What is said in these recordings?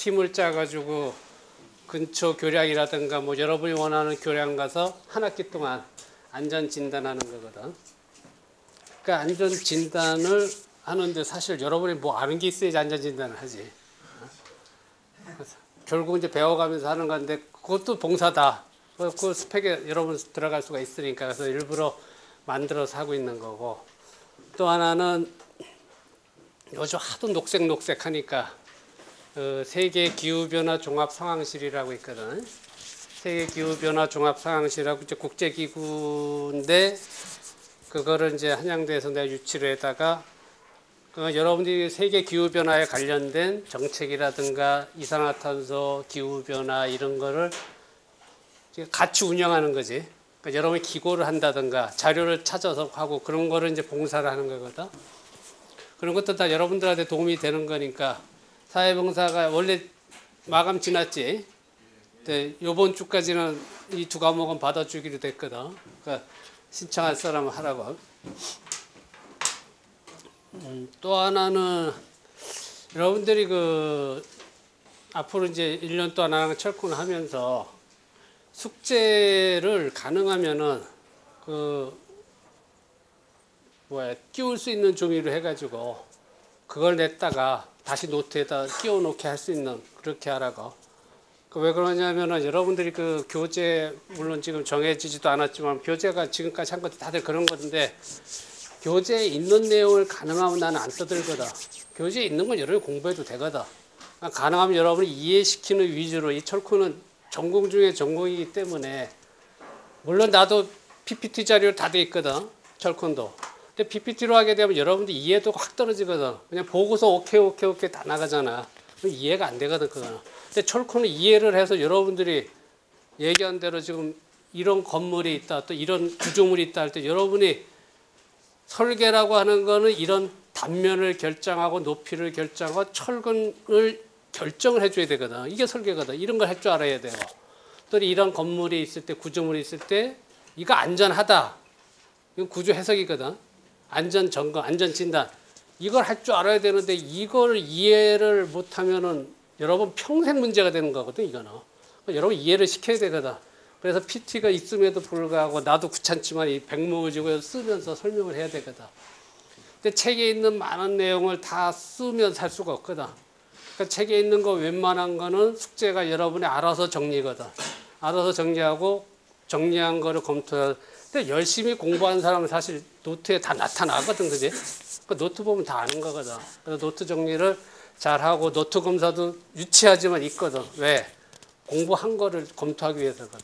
팀을 짜가지고 근처 교량이라든가 뭐 여러분이 원하는 교량 가서 한 학기 동안 안전 진단하는 거거든. 그러니까 안전 진단을 하는데 사실 여러분이 뭐 아는 게 있어야지 안전 진단을 하지. 결국 이제 배워가면서 하는 건데 그것도 봉사다. 그 스펙에 여러분 들어갈 수가 있으니까 그래서 일부러 만들어서 하고 있는 거고. 또 하나는 요즘 하도 녹색 하니까 세계 기후변화 종합상황실이라고 있거든. 세계 기후변화 종합상황실하고 이제 국제기구인데 그거를 이제 한양대에서 내가 유치를 해다가 여러분들이 세계 기후변화에 관련된 정책이라든가 이산화탄소, 기후변화 이런 거를 같이 운영하는 거지. 그러니까 여러분이 기고를 한다든가 자료를 찾아서 하고 그런 거를 이제 봉사를 하는 거거든. 그런 것도 다 여러분들한테 도움이 되는 거니까 사회봉사가 원래 마감 지났지. 근데 요번 주까지는 이 두 과목은 받아주기로 됐거든. 그러니까 신청할 사람은 하라고. 또 하나는 여러분들이 앞으로 이제 1년 동안 나랑 철코를 하면서 숙제를 가능하면은 끼울 수 있는 종이로 해가지고 그걸 냈다가 다시 노트에다 끼워 놓게 할 수 있는 그렇게 하라고. 왜 그러냐면은 여러분들이 교재 물론 지금 정해지지도 않았지만 교재가 지금까지 한 것도 다들 그런 건데 교재에 있는 내용을 가능하면 나는 안 떠들거든. 교재에 있는 건 여러분이 공부해도 되거든. 가능하면 여러분이 이해시키는 위주로 이 철코는 전공 중에 전공이기 때문에 물론 나도 PPT 자료 다 돼 있거든. 철코도. 근데 PPT로 하게 되면 여러분들 이해도가 확 떨어지거든. 그냥 보고서 오케이 다 나가잖아. 이해가 안 되거든 그거는. 근데 철코는 이해를 해서 여러분들이 얘기한 대로 지금 이런 건물이 있다 또 이런 구조물이 있다 할 때 여러분이 설계라고 하는 거는 이런 단면을 결정하고 높이를 결정하고 철근을 결정을 해줘야 되거든. 이게 설계거든. 이런 걸 할 줄 알아야 돼요. 또 이런 건물이 있을 때 구조물이 있을 때 이거 안전하다. 이건 구조 해석이거든. 안전 점검, 안전 진단. 이걸 할 줄 알아야 되는데 이걸 이해를 못하면은 여러분 평생 문제가 되는 거거든 이거는. 여러분 이해를 시켜야 되거든. 그래서 PT가 있음에도 불구하고 나도 귀찮지만 이 백무지고 쓰면서 설명을 해야 되거든. 근데 책에 있는 많은 내용을 다 쓰면서 할 수가 없거든. 그러니까 책에 있는 거 웬만한 거는 숙제가 여러분이 알아서 정리거든. 알아서 정리하고 정리한 거를 검토해. 근데 열심히 공부하는 사람은 사실 노트에 다 나타나거든, 그지? 그 노트 보면 다 아는 거거든. 그래서 노트 정리를 잘 하고 노트 검사도 유치하지만 있거든. 왜? 공부한 거를 검토하기 위해서거든.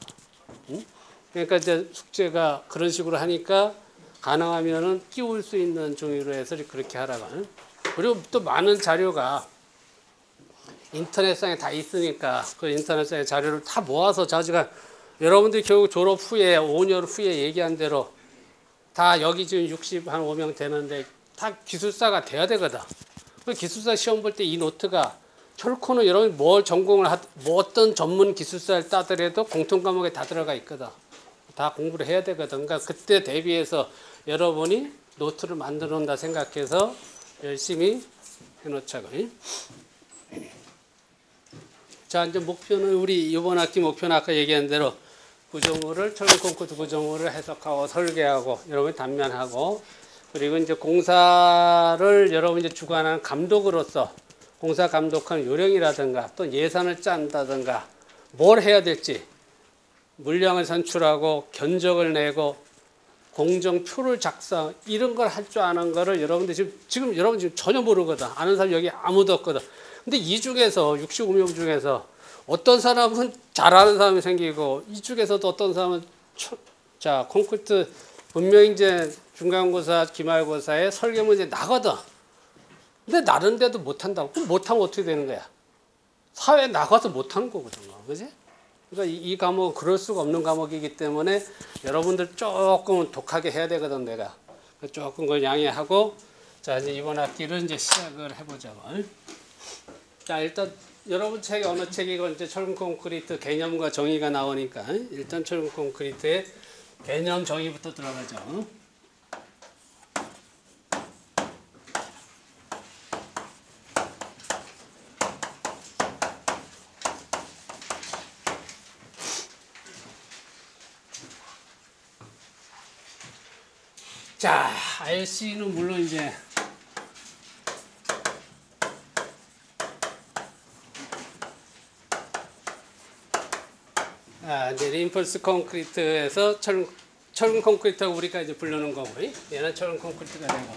응? 그러니까 이제 숙제가 그런 식으로 하니까 가능하면은 끼울 수 있는 종이로 해서 그렇게 하라고. 응? 그리고 또 많은 자료가 인터넷상에 다 있으니까 그 인터넷상에 자료를 다 모아서 자주가 여러분들이 결국 졸업 후에 5년 후에 얘기한 대로 다 여기 지금 65명 되는데 다 기술사가 돼야 되거든. 기술사 시험 볼 때 이 노트가 철코는 여러분이 뭘 전공을 뭐 어떤 전문 기술사를 따더라도 공통 과목에 다 들어가 있거든. 다 공부를 해야 되거든. 그러니까 그때 대비해서 여러분이 노트를 만들어 놓는다 생각해서 열심히 해놓자고. 자, 이제 목표는 우리 이번 학기 목표는 아까 얘기한 대로 구조물을 철근 콘크리트 구조물을 해석하고 설계하고 여러분이 단면하고 그리고 이제 공사를 여러분이 이제 주관하는 감독으로서 공사 감독하는 요령이라든가 또 예산을 짠다든가 뭘 해야 될지 물량을 산출하고 견적을 내고 공정표를 작성 이런 걸 할 줄 아는 거를 여러분들 지금 여러분 지금 전혀 모르거든. 아는 사람 여기 아무도 없거든. 근데 이 중에서 65명 중에서 어떤 사람은 잘하는 사람이 생기고 이 중에서도 어떤 사람은 자 콘크리트 분명히 이제 중간고사 기말고사에 설계 문제 나거든. 근데 나른데도 못한다고. 그럼 못하면 어떻게 되는 거야? 사회에 나가서 못하는 거거든. 그지? 그러니까 이 과목은 그럴 수가 없는 과목이기 때문에 여러분들 조금 독하게 해야 되거든, 내가. 조금 그걸 양해하고, 자, 이제 이번 학기를 이제 시작을 해보자고. 자, 일단 여러분 책이 어느 책이건 이제 철근 콘크리트 개념과 정의가 나오니까 일단 철근 콘크리트의 개념 정의부터 들어가죠. 자, RC는 물론 이제 이제 리인포스 콘크리트에서 철근 콘크리트라고 우리가 이제 부르는 거고, 얘는 철근 콘크리트가 되고.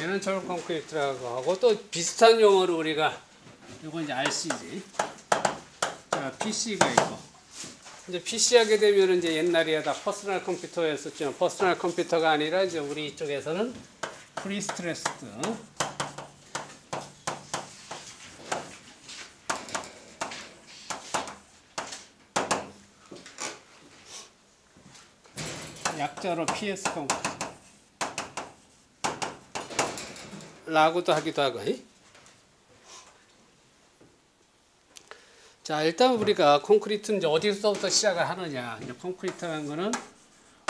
얘는 철근 콘크리트라고 하고, 또 비슷한 용어로 우리가 이거 이제 RC지. 자, PC가 있고. 이제 PC 하게 되면 이제 옛날에 다 퍼스널 컴퓨터였었죠. 퍼스널 컴퓨터가 아니라 이제 우리 이쪽에서는 프리스트레스드. 약자로 PS 컴퓨터. 라고도 하기도 하고. 자, 일단 우리가 콘크리트는 이제 어디서부터 시작을 하느냐. 이제 콘크리트라는 거는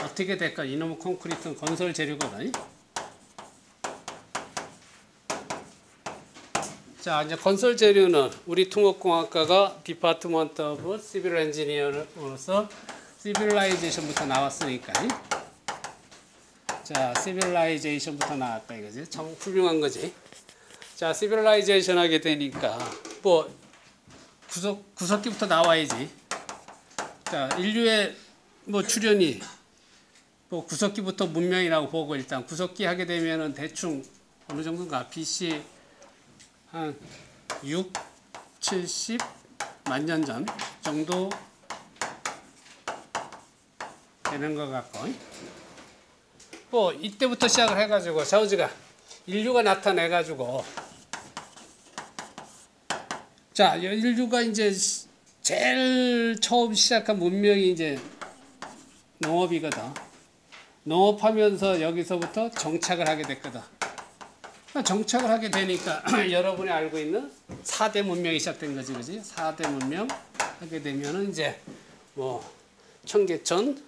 어떻게 될까? 이놈의 콘크리트는 건설 재료거든. 자, 이제 건설 재료는 우리土木工学科가 디파트먼트 오브 시빌 엔지니어로서 시빌라이제이션부터 나왔으니까. 자, 시빌라이제이션부터 나왔다 이거지. 참 훌륭한 거지. 자, 시빌라이제이션 하게 되니까 뭐 구석기부터 나와야지. 자, 인류의 뭐 출현이 뭐 구석기부터 문명이라고 보고, 일단 구석기 하게 되면은 대충 어느 정도인가? BC 한 6, 70 만년 전 정도 되는 것 같고, 뭐 이때부터 시작을 해가지고 자우지가 인류가 나타내가지고, 자, 인류가 이제 제일 처음 시작한 문명이 이제 농업이거든. 농업하면서 여기서부터 정착을 하게 됐거든. 정착을 하게 되니까 여러분이 알고 있는 4대 문명이 시작된 거지, 그지? 4대 문명 하게 되면은 이제 뭐 청계천,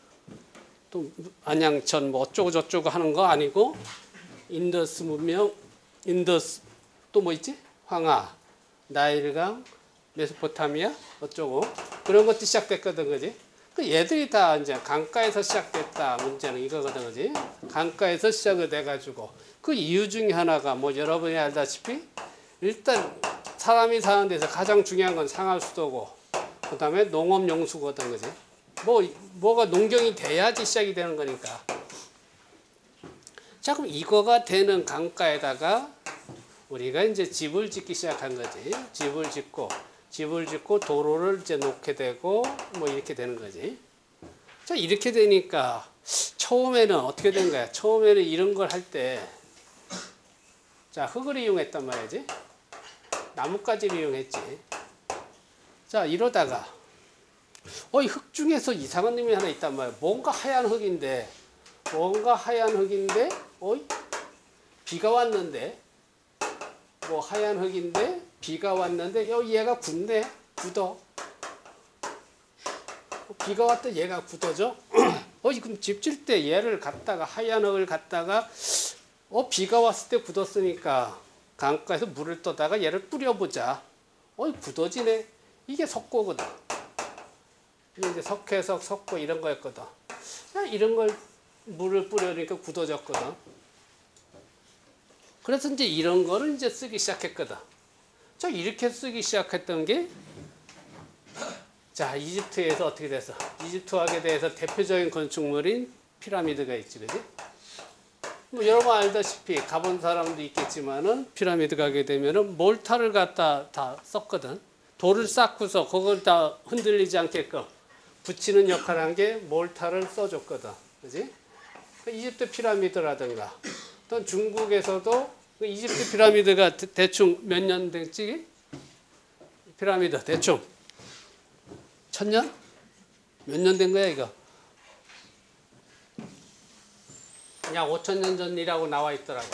또 안양천, 뭐 어쩌고 저쩌고 하는 거 아니고, 인더스 문명, 인더스 또 뭐 있지? 황하, 나일강, 메소포타미아 어쩌고 그런 것도 시작됐거든, 그지? 그 얘들이 다 이제 강가에서 시작됐다. 문제는 이거거든, 그지? 강가에서 시작이 돼가지고 그 이유 중에 하나가 뭐 여러분이 알다시피 일단 사람이 사는 데서 가장 중요한 건 상하수도고, 그 다음에 농업용수거든, 그지? 뭐가 농경이 돼야지 시작이 되는 거니까. 자, 그럼 이거가 되는 강가에다가 우리가 이제 집을 짓기 시작한 거지. 집을 짓고 도로를 이제 놓게 되고 뭐 이렇게 되는 거지. 자, 이렇게 되니까 처음에는 어떻게 된 거야? 처음에는 이런 걸 할 때, 자, 흙을 이용했단 말이지. 나뭇가지를 이용했지. 자, 이러다가 이 흙 중에서 이상한 놈이 하나 있단 말이야. 뭔가 하얀 흙인데 비가 왔는데, 뭐 하얀 흙인데 비가 왔는데 얘가 굳어. 비가 왔다 얘가 굳어져. 그럼 집 질 때 얘를 갖다가 하얀 흙을 갖다가 비가 왔을 때 굳었으니까 강가에서 물을 떠다가 얘를 뿌려보자. 굳어지네. 이게 석고거든. 이제 석회석, 석고 이런 거였거든. 이런 걸 물을 뿌려니까 굳어졌거든. 그래서 이제 이런 거를 이제 쓰기 시작했거든. 자, 이렇게 쓰기 시작했던 게, 자, 이집트에서 어떻게 됐어? 이집트학에 대해서 대표적인 건축물인 피라미드가 있지, 그지? 뭐 여러분 알다시피 가본 사람도 있겠지만은 피라미드 가게 되면은 몰타를 갖다 다 썼거든. 돌을 쌓고서 그걸 다 흔들리지 않게끔 붙이는 역할을 한 게 몰타를 써줬거든, 그지? 이집트 피라미드라든가, 또 중국에서도 이집트 피라미드가 대충 몇 년 됐지? 피라미드 대충 1000년? 몇 년 된 거야 이거? 약 5000년 전이라고 나와 있더라고.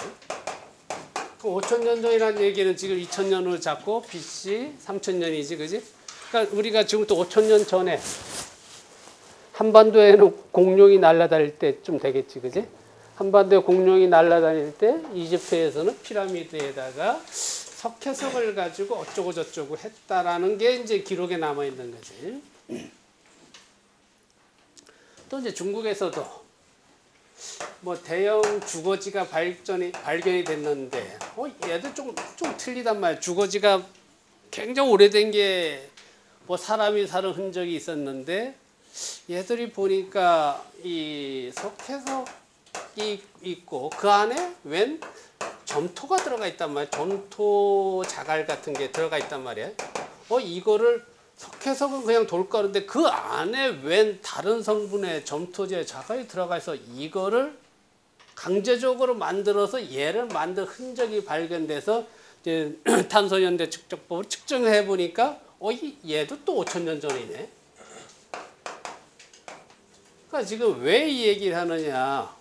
그 5000년 전이라는 얘기는 지금 2000년으로 잡고 BC 3000년이지, 그지? 그러니까 우리가 지금부터 5000년 전에 한반도에는 공룡이 날아다닐 때쯤 되겠지, 그지? 한반도에 공룡이 날아다닐 때 이집트에서는 피라미드에다가 석회석을 가지고 어쩌고 저쩌고 했다라는 게 이제 기록에 남아 있는 거지. 또 이제 중국에서도 뭐 대형 주거지가 발견이 됐는데, 얘도 좀 틀리단 말이야. 주거지가 굉장히 오래된 게 뭐 사람이 사는 흔적이 있었는데, 얘들이 보니까 이 석회석이 있고 그 안에 웬 점토가 들어가 있단 말이야. 점토 자갈 같은 게 들어가 있단 말이야. 이거를 석회석은 그냥 돌가루인데 그 안에 웬 다른 성분의 점토제 자갈이 들어가서 이거를 강제적으로 만들어서 얘를 만든 흔적이 발견돼서 이제 탄소연대 측정법을 측정해 보니까 얘도 또 5,000년 전이네. 그러니까 지금 왜 이 얘기를 하느냐.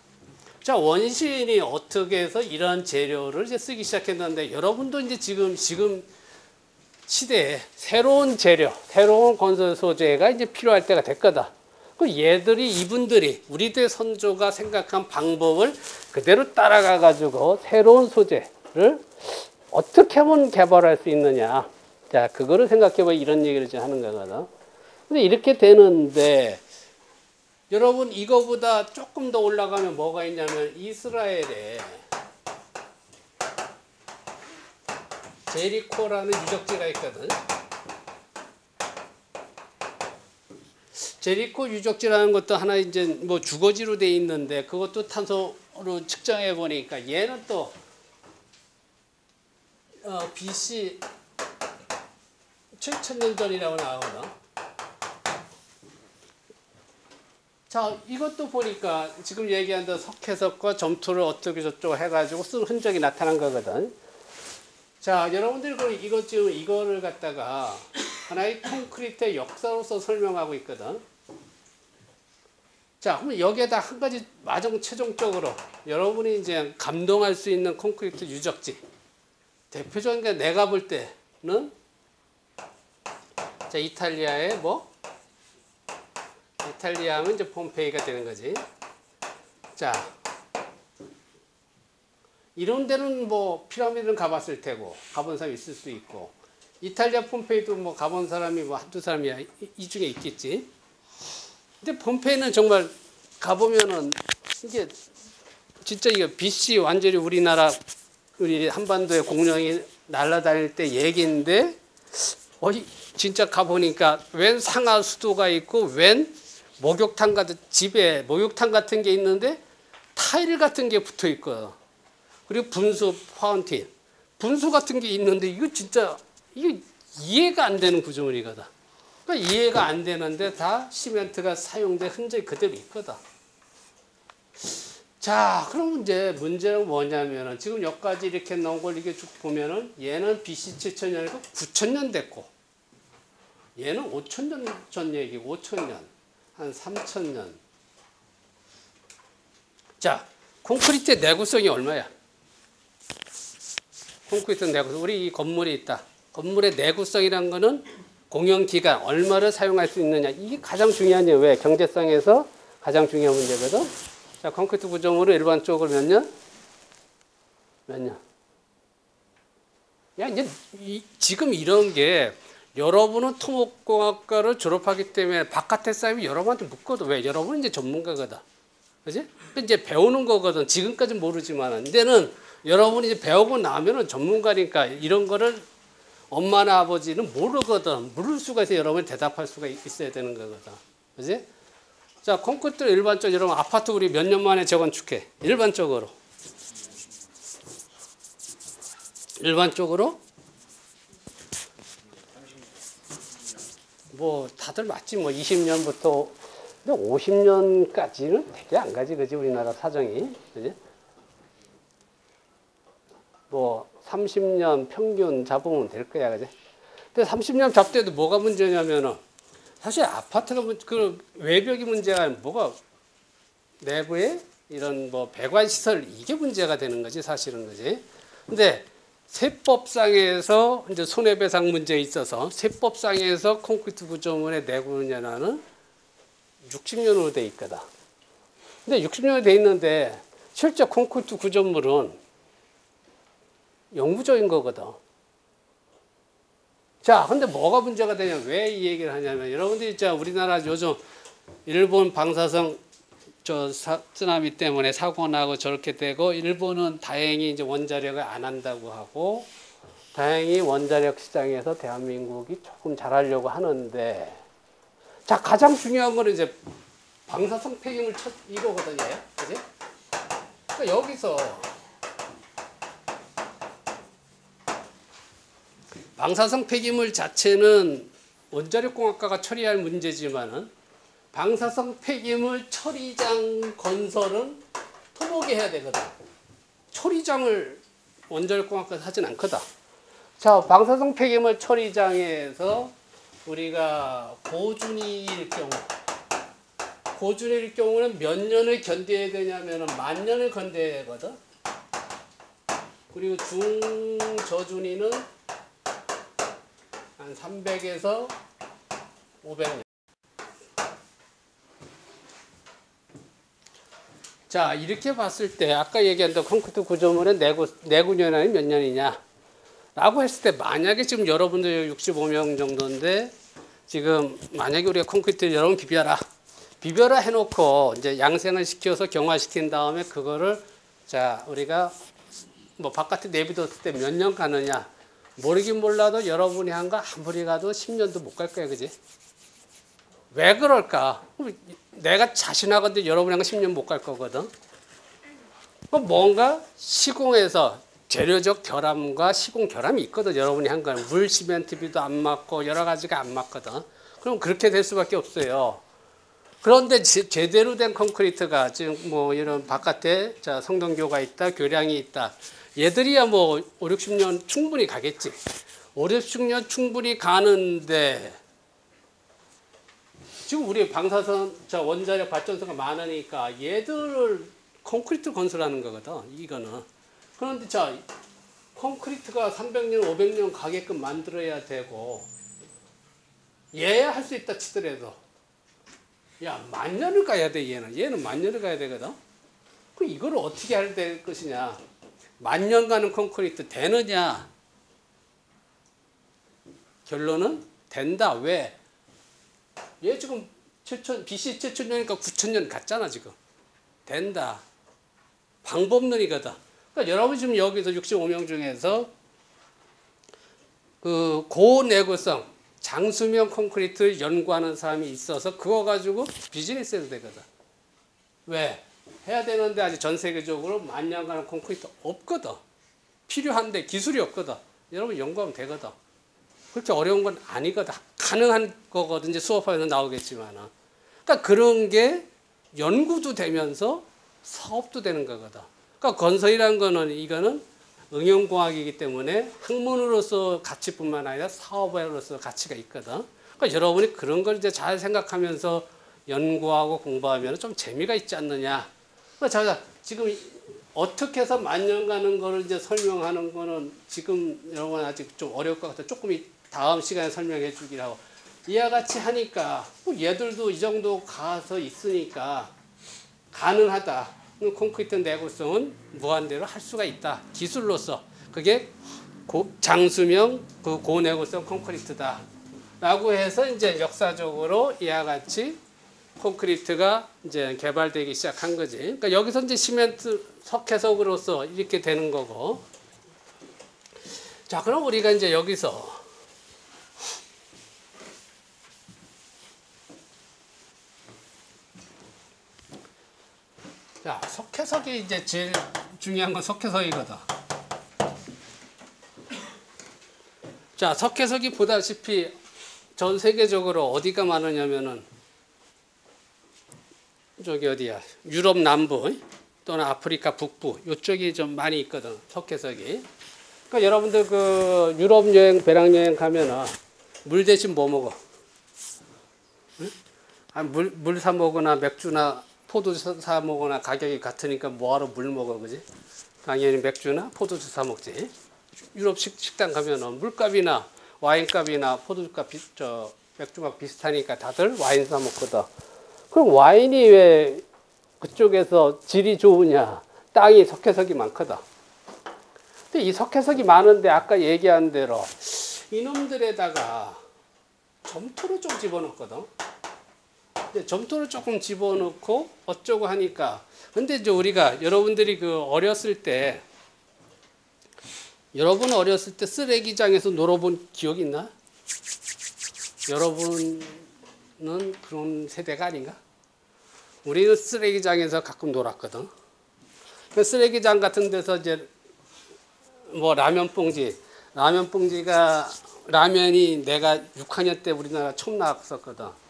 자, 원시인이 어떻게 해서 이런 재료를 이제 쓰기 시작했는데, 여러분도 이제 지금 시대에 새로운 재료, 새로운 건설 소재가 이제 필요할 때가 됐거든. 그 이분들이 우리들 선조가 생각한 방법을 그대로 따라가 가지고 새로운 소재를 어떻게 하면 개발할 수 있느냐. 자, 그거를 생각해 봐. 이런 얘기를 지금 하는 거거든. 근데 이렇게 되는데, 여러분 이거보다 조금 더 올라가면 뭐가 있냐면, 이스라엘에 제리코라는 유적지가 있거든. 제리코 유적지라는 것도 하나 이제 뭐 주거지로 돼 있는데, 그것도 탄소로 측정해 보니까 얘는 또 BC 7,000년 전이라고 나오거든. 자, 이것도 보니까 지금 얘기한 석회석과 점토를 어떻게 저쩌고 해가지고 쓴 흔적이 나타난 거거든. 자, 여러분들이 지금 이거를 갖다가 하나의 콘크리트의 역사로서 설명하고 있거든. 자, 그럼 여기에다 한 가지 최종적으로 여러분이 이제 감동할 수 있는 콘크리트 유적지. 대표적인 게 내가 볼 때는, 자, 이탈리아의 이탈리아 하면 이제 폼페이가 되는 거지. 자, 이런 데는 뭐 피라미드는 가봤을 테고 가본 사람이 있을 수 있고, 이탈리아 폼페이도 뭐 가본 사람이 뭐 한두 사람이야 이 중에 있겠지. 근데 폼페이는 정말 가보면은 이게 진짜 이거 BC 완전히 우리 한반도의 공룡이 날아다닐 때 얘기인데, 진짜 가보니까 웬 상하 수도가 있고 웬 목욕탕 같은 집에 목욕탕 같은 게 있는데 타일 같은 게 붙어 있거든. 그리고 분수 파운틴, 분수 같은 게 있는데 이거 진짜 이게 이해가 안 되는 구조물이거든. 그러니까 이해가 안 되는데 다 시멘트가 사용된 흔적이 그대로 있거든. 자, 그럼 이제 문제는 뭐냐면은 지금 여기까지 이렇게 나온 걸 이렇게 쭉 보면은 얘는 BC 7,000년이고 9,000년 됐고, 얘는 5,000년 전 얘기, 5,000년, 한 3,000년. 자, 콘크리트의 내구성이 얼마야? 콘크리트 내구성. 우리 이 건물에 있다. 건물의 내구성이라는 거는 공용 기간, 얼마를 사용할 수 있느냐. 이게 가장 중요한 게 왜? 경제성에서 가장 중요한 문제거든. 자, 콘크리트 구조물을 일반적으로 몇 년? 몇 년? 야, 이제 지금 이런 게 여러분은 토목공학과를 졸업하기 때문에 바깥에 쌓이면 여러분한테 묻거든. 왜? 여러분은 이제 전문가거든. 그지? 이제 배우는 거거든. 지금까지는 모르지만. 이제는 여러분이 이제 배우고 나면은 전문가니까 이런 거를 엄마나 아버지는 모르거든. 모를 수가 있어요. 여러분이 대답할 수가 있어야 되는 거거든. 그지? 자, 콘크리트 일반적으로 여러분 아파트 우리 몇 년 만에 재건축해? 일반적으로 뭐 다들 맞지 뭐 20년부터. 근데 50년까지는 되게 안 가지, 그지? 우리나라 사정이, 그지? 뭐 30년 평균 잡으면 될 거야, 그지? 근데 30년 잡대도 뭐가 문제냐면은 사실 아파트가 그 외벽이 문제가 뭐가 내부에 이런 뭐 배관 시설 이게 문제가 되는 거지, 사실은, 그지? 근데 세법상에서 이제 손해배상 문제에 있어서 세법상에서 콘크리트 구조물의 내구 연한은 60년으로 돼 있거든. 근데 60년으로 돼 있는데 실제 콘크리트 구조물은 영구적인 거거든. 자, 근데 뭐가 문제가 되냐? 왜 이 얘기를 하냐면, 여러분들이 자 우리나라 요즘 일본 방사성 쓰나미 때문에 사고 나고 저렇게 되고, 일본은 다행히 이제 원자력을 안 한다고 하고, 다행히 원자력 시장에서 대한민국이 조금 잘하려고 하는데, 자, 가장 중요한 거는 이제 방사성 폐기물 이거거든요. 그지? 그러니까 여기서 방사성 폐기물 자체는 원자력공학과가 처리할 문제지만은 방사성 폐기물 처리장 건설은 토목이 해야 되거든. 처리장을 원자력공학과에서 하진 않거든. 자, 방사성 폐기물 처리장에서 우리가 고준위일 경우는 몇 년을 견뎌야 되냐면은 10,000년을 견뎌야 되거든. 그리고 중저준위는 한 300에서 500년. 자, 이렇게 봤을 때 아까 얘기한 콘크리트 구조물의 내구년이 몇 년이냐 라고 했을 때, 만약에 지금 여러분들 65명 정도인데, 지금 만약에 우리가 콘크리트를 여러분 비벼라 해놓고 이제 양생을 시켜서 경화시킨 다음에 그거를, 자, 우리가 뭐 바깥에 내비뒀을 때 몇 년 가느냐 모르긴 몰라도 여러분이 한 거 아무리 가도 10년도 못 갈 거야. 그지? 왜 그럴까? 내가 자신하건데 여러분이 한 거 10년 못 갈 거거든. 뭔가 시공에서 재료적 결함과 시공 결함이 있거든. 여러분이 한 건 물 시멘트비도 안 맞고 여러 가지가 안 맞거든. 그럼 그렇게 될 수밖에 없어요. 그런데 제대로 된 콘크리트가 지금 뭐 이런 바깥에, 자, 성동교가 있다, 교량이 있다. 얘들이야 뭐 5, 60년 충분히 가겠지. 5, 60년 충분히 가는데, 지금 우리 방사선, 자, 원자력 발전소가 많으니까 얘들을 콘크리트 건설하는 거거든. 이거는. 그런데 자, 콘크리트가 300년, 500년 가게끔 만들어야 되고, 얘야 할 수 있다 치더라도, 야, 10,000년을 가야 돼. 얘는 10,000년을 가야 되거든. 그 이걸 어떻게 할 것이냐? 10,000년 가는 콘크리트 되느냐? 결론은 된다. 왜? 얘 지금 BC 7,000년이니까 9,000년 갔잖아. 지금 된다. 방법론이거든. 그러니까 여러분 지금 여기서 65명 중에서 그 고내구성 장수명 콘크리트를 연구하는 사람이 있어서 그거 가지고 비즈니스 해도 되거든. 왜? 해야 되는데 아직 전 세계적으로 10,000년 가는 콘크리트 없거든. 필요한데 기술이 없거든. 여러분 연구하면 되거든. 그렇게 어려운 건 아니거든. 가능한 거거든. 이제 수업하면서 나오겠지만. 그러니까 그런 게 연구도 되면서 사업도 되는 거거든. 그러니까 건설이라는 거는, 이거는 응용공학이기 때문에 학문으로서 가치뿐만 아니라 사업으로서 가치가 있거든. 그러니까 여러분이 그런 걸 이제 잘 생각하면서 연구하고 공부하면 좀 재미가 있지 않느냐. 그러니까 자, 지금 어떻게 해서 10,000년 가는 거를 이제 설명하는 거는 지금 여러분 아직 좀 어려울 것 같아. 조금 다음 시간에 설명해 주기라고. 이와 같이 하니까 얘들도 이 정도 가서 있으니까 가능하다. 콘크리트 내구성은 무한대로 할 수가 있다. 기술로서. 그게 장수명 그 고내구성 콘크리트다. 라고 해서 이제 역사적으로 이와 같이 콘크리트가 이제 개발되기 시작한 거지. 그러니까 여기서 이제 시멘트 석회석으로서 이렇게 되는 거고. 자, 그럼 우리가 이제 여기서 자, 석회석이 이제 제일 중요한 건 석회석이거든. 자, 석회석이 보다시피 전 세계적으로 어디가 많으냐면은 저기 어디야? 유럽 남부 또는 아프리카 북부 이쪽이 좀 많이 있거든. 석회석이. 그러니까 여러분들 그 유럽 여행, 배낭 여행 가면은 물 대신 뭐 먹어? 응? 물 사 먹거나 맥주나 포도주 사 먹거나 가격이 같으니까 뭐하러 물 먹어, 그지? 당연히 맥주나 포도주 사 먹지. 유럽 식당 가면은 물값이나 와인값이나 포도주값, 맥주값 비슷하니까 다들 와인 사 먹거든. 그럼 와인이 왜 그쪽에서 질이 좋으냐? 땅이 석회석이 많거든. 근데 이 석회석이 많은데 아까 얘기한 대로 이놈들에다가 점토를 좀 집어넣거든. 점토를 조금 집어넣고 어쩌고 하니까. 근데 이제 우리가 여러분들이 그 어렸을 때 여러분 어렸을 때 쓰레기장에서 놀아본 기억 있나? 여러분은 그런 세대가 아닌가? 우리는 쓰레기장에서 가끔 놀았거든. 그 쓰레기장 같은 데서 이제 뭐 라면 봉지가 라면이 내가 6학년 때 우리나라 처음 나왔었거든.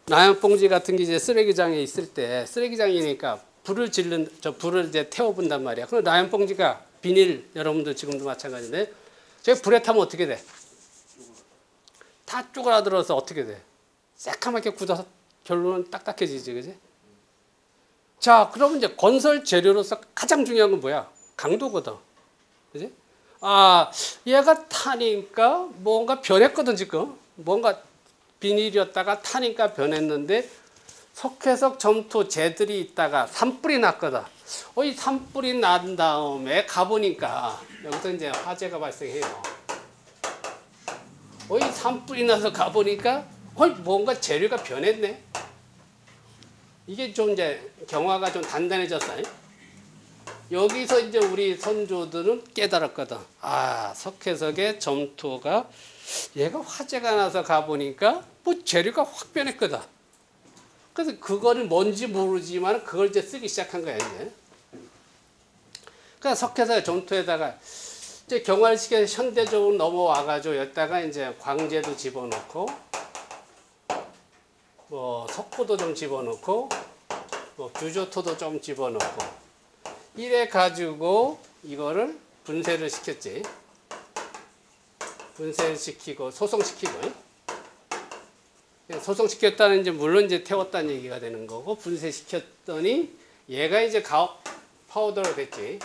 라면 봉지 같은 게 이제 쓰레기장에 있을 때 쓰레기장이니까 불을 이제 태워본단 말이야. 그럼 라면 봉지가 비닐 여러분들 지금도 마찬가지인데 제가 불에 타면 어떻게 돼? 다 쪼그라들어서 어떻게 돼? 새카맣게 굳어서 결론은 딱딱해지지, 그지? 자, 그러면 이제 건설 재료로서 가장 중요한 건 뭐야? 강도거든, 그지? 아, 얘가 타니까 뭔가 변했거든 지금. 뭔가 비닐이었다가 타니까 변했는데 석회석 점토 재들이 있다가 산불이 났거든. 이 산불이 난 다음에 가보니까 여기서 이제 화재가 발생해요. 이 산불이 나서 가보니까 뭔가 재료가 변했네. 이게 좀 이제 경화가 좀 단단해졌어요. 여기서 이제 우리 선조들은 깨달았거든. 아, 석회석의 점토가 얘가 화재가 나서 가보니까 뭐 재료가 확 변했거든. 그래서 그거를 뭔지 모르지만 그걸 이제 쓰기 시작한 거야, 이제. 그러니까 석회석의 점토에다가 이제 경화시켜서 현대적으로 넘어와가지고 여기다가 이제 광재도 집어넣고 뭐 석고도 좀 집어넣고 뭐 규조토도 좀 집어넣고 이래 가지고 이거를 분쇄를 시켰지. 분쇄를 시키고 소송시키고. 소송시켰다는 이제 물론 이제 태웠다는 얘기가 되는 거고 분쇄시켰더니 얘가 이제 파우더로 됐지.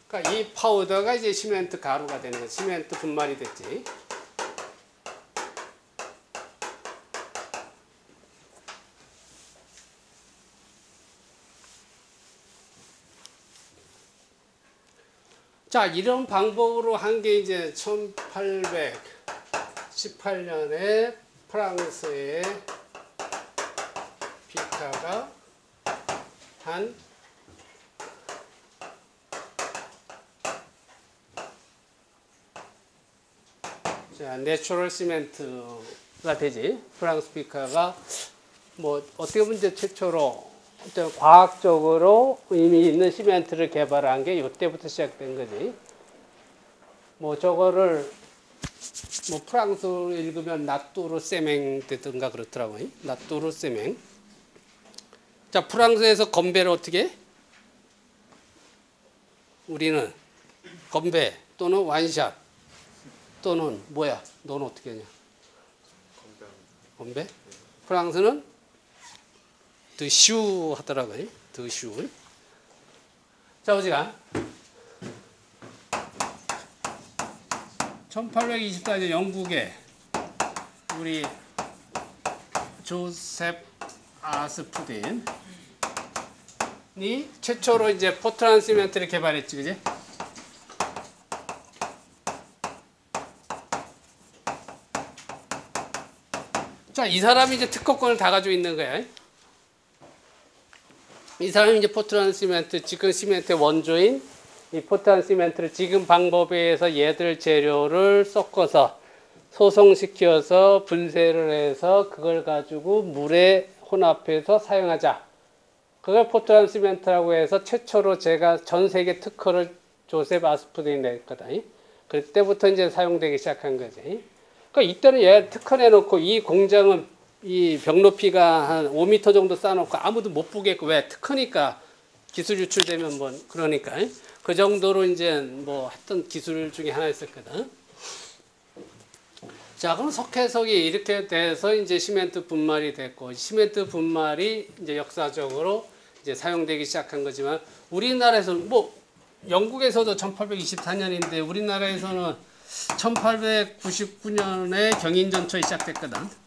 그러니까 이 파우더가 이제 시멘트 가루가 되는 거, 시멘트 분말이 됐지. 자, 이런 방법으로 한 게 이제 1818년에 프랑스의 피카가 한 내추럴 시멘트가 되지. 프랑스 피카가 뭐 어떻게 보면 이제 최초로 과학적으로 의미 있는 시멘트를 개발한 게 이때부터 시작된 거지. 뭐 저거를 뭐 프랑스로 읽으면 나뚜르 세맹 되든가 그렇더라고요. 나뚜르 세맹. 자, 프랑스에서 건배를 어떻게 해? 우리는 건배 또는 완샷 또는 뭐야? 너는 어떻게 하냐? 건배? 프랑스는 드슈 하더라고요. 드슈. 자, 보시가 1824년 영국에 우리 조셉 아스푸딘이 최초로 이제 포트란 시멘트를 개발했지, 그지? 자, 이 사람이 이제 특허권을 다 가지고 있는 거야. 이 사람이 이제 포트란 시멘트, 지금 시멘트의 원조인 이 포트란 시멘트를 지금 방법에 의해서 얘들 재료를 섞어서 소성시켜서 분쇄를 해서 그걸 가지고 물에 혼합해서 사용하자. 그걸 포트란 시멘트라고 해서 최초로 제가 전 세계 특허를 조셉 아스푸딘이 냈거든. 그때부터 이제 사용되기 시작한 거지. 그러니까 이때는 얘 특허 내놓고 이 공장은 이 벽 높이가 한 5m 정도 쌓아놓고 아무도 못 보겠고, 왜? 특허니까 기술 유출되면 뭐 그러니까 그 정도로 이제 뭐 했던 기술 중에 하나였었거든. 자, 그럼 석회석이 이렇게 돼서 이제 시멘트 분말이 됐고, 시멘트 분말이 이제 역사적으로 이제 사용되기 시작한 거지만 우리나라에서는 뭐 영국에서도 1824년인데 우리나라에서는 1899년에 경인전철이 시작됐거든.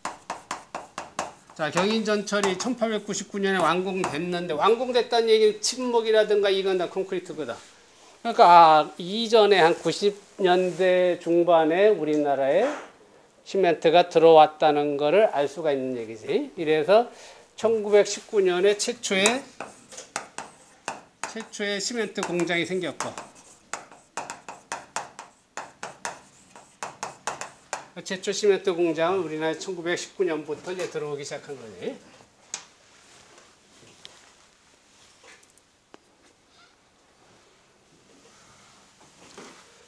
자, 경인전철이 1899년에 완공됐는데, 완공됐다는 얘기는 침목이라든가 이건 다 콘크리트거든. 그러니까 이전에 한 90년대 중반에 우리나라에 시멘트가 들어왔다는 것을 알 수가 있는 얘기지. 이래서 1919년에 최초의 시멘트 공장이 생겼고, 최초 시멘트 공장은 우리나라에 1919년부터 이제 들어오기 시작한 거지.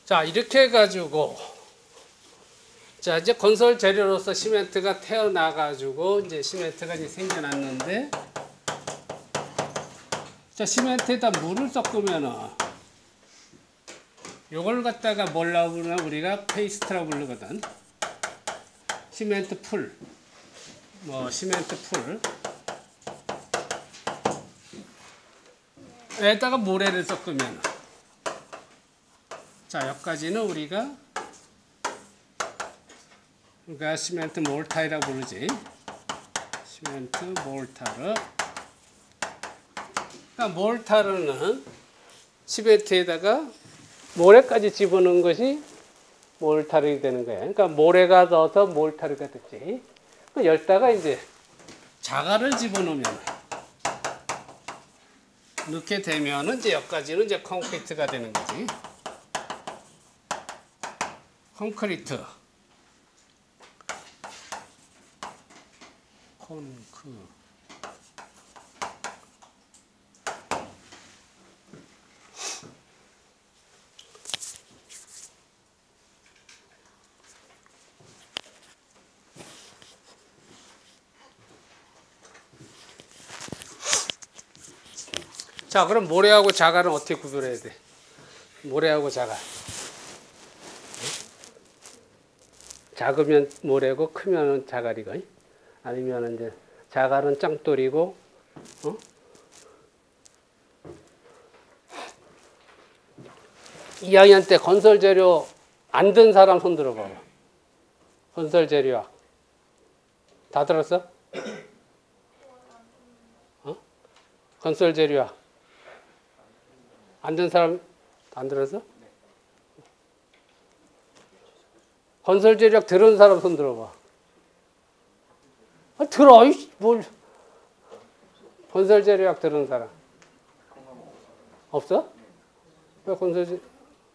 자, 이렇게 해가지고, 자, 이제 건설 재료로서 시멘트가 태어나가지고, 이제 시멘트가 이제 생겨났는데, 자, 시멘트에다 물을 섞으면은, 요걸 갖다가 뭐라고 부르나, 우리가 페이스트라고 부르거든. 시멘트 풀. 시멘트 풀. 에다가 모래를 섞으면, 자, 여기까지는 우리가 시멘트 몰타이라고 부르지. 시멘트 몰타르. 그러니까 몰타르는 시멘트에다가 모래까지 집어넣은 것이 몰타르가 되는 거야. 그러니까 모래가 넣어서 몰타르가 됐지. 열다가 이제 자갈을 집어넣으면, 넣게 되면은 이제 여기까지는 이제 콘크리트가 되는 거지. 콘크리트. 자, 그럼 모래하고 자갈은 어떻게 구별해야 돼? 모래하고 자갈. 작으면 모래고 크면 자갈이고, 아니면 이제 자갈은 짱돌이고, 2학년 때 건설 재료 안 든 사람 손 들어봐. 건설 재료학 다 들었어? 건설 재료학 안 든 사람 안 들었어? 건설 재료학 들은 사람 손 들어봐. 들어. 뭘. 건설 재료학 들은 사람 없어? 왜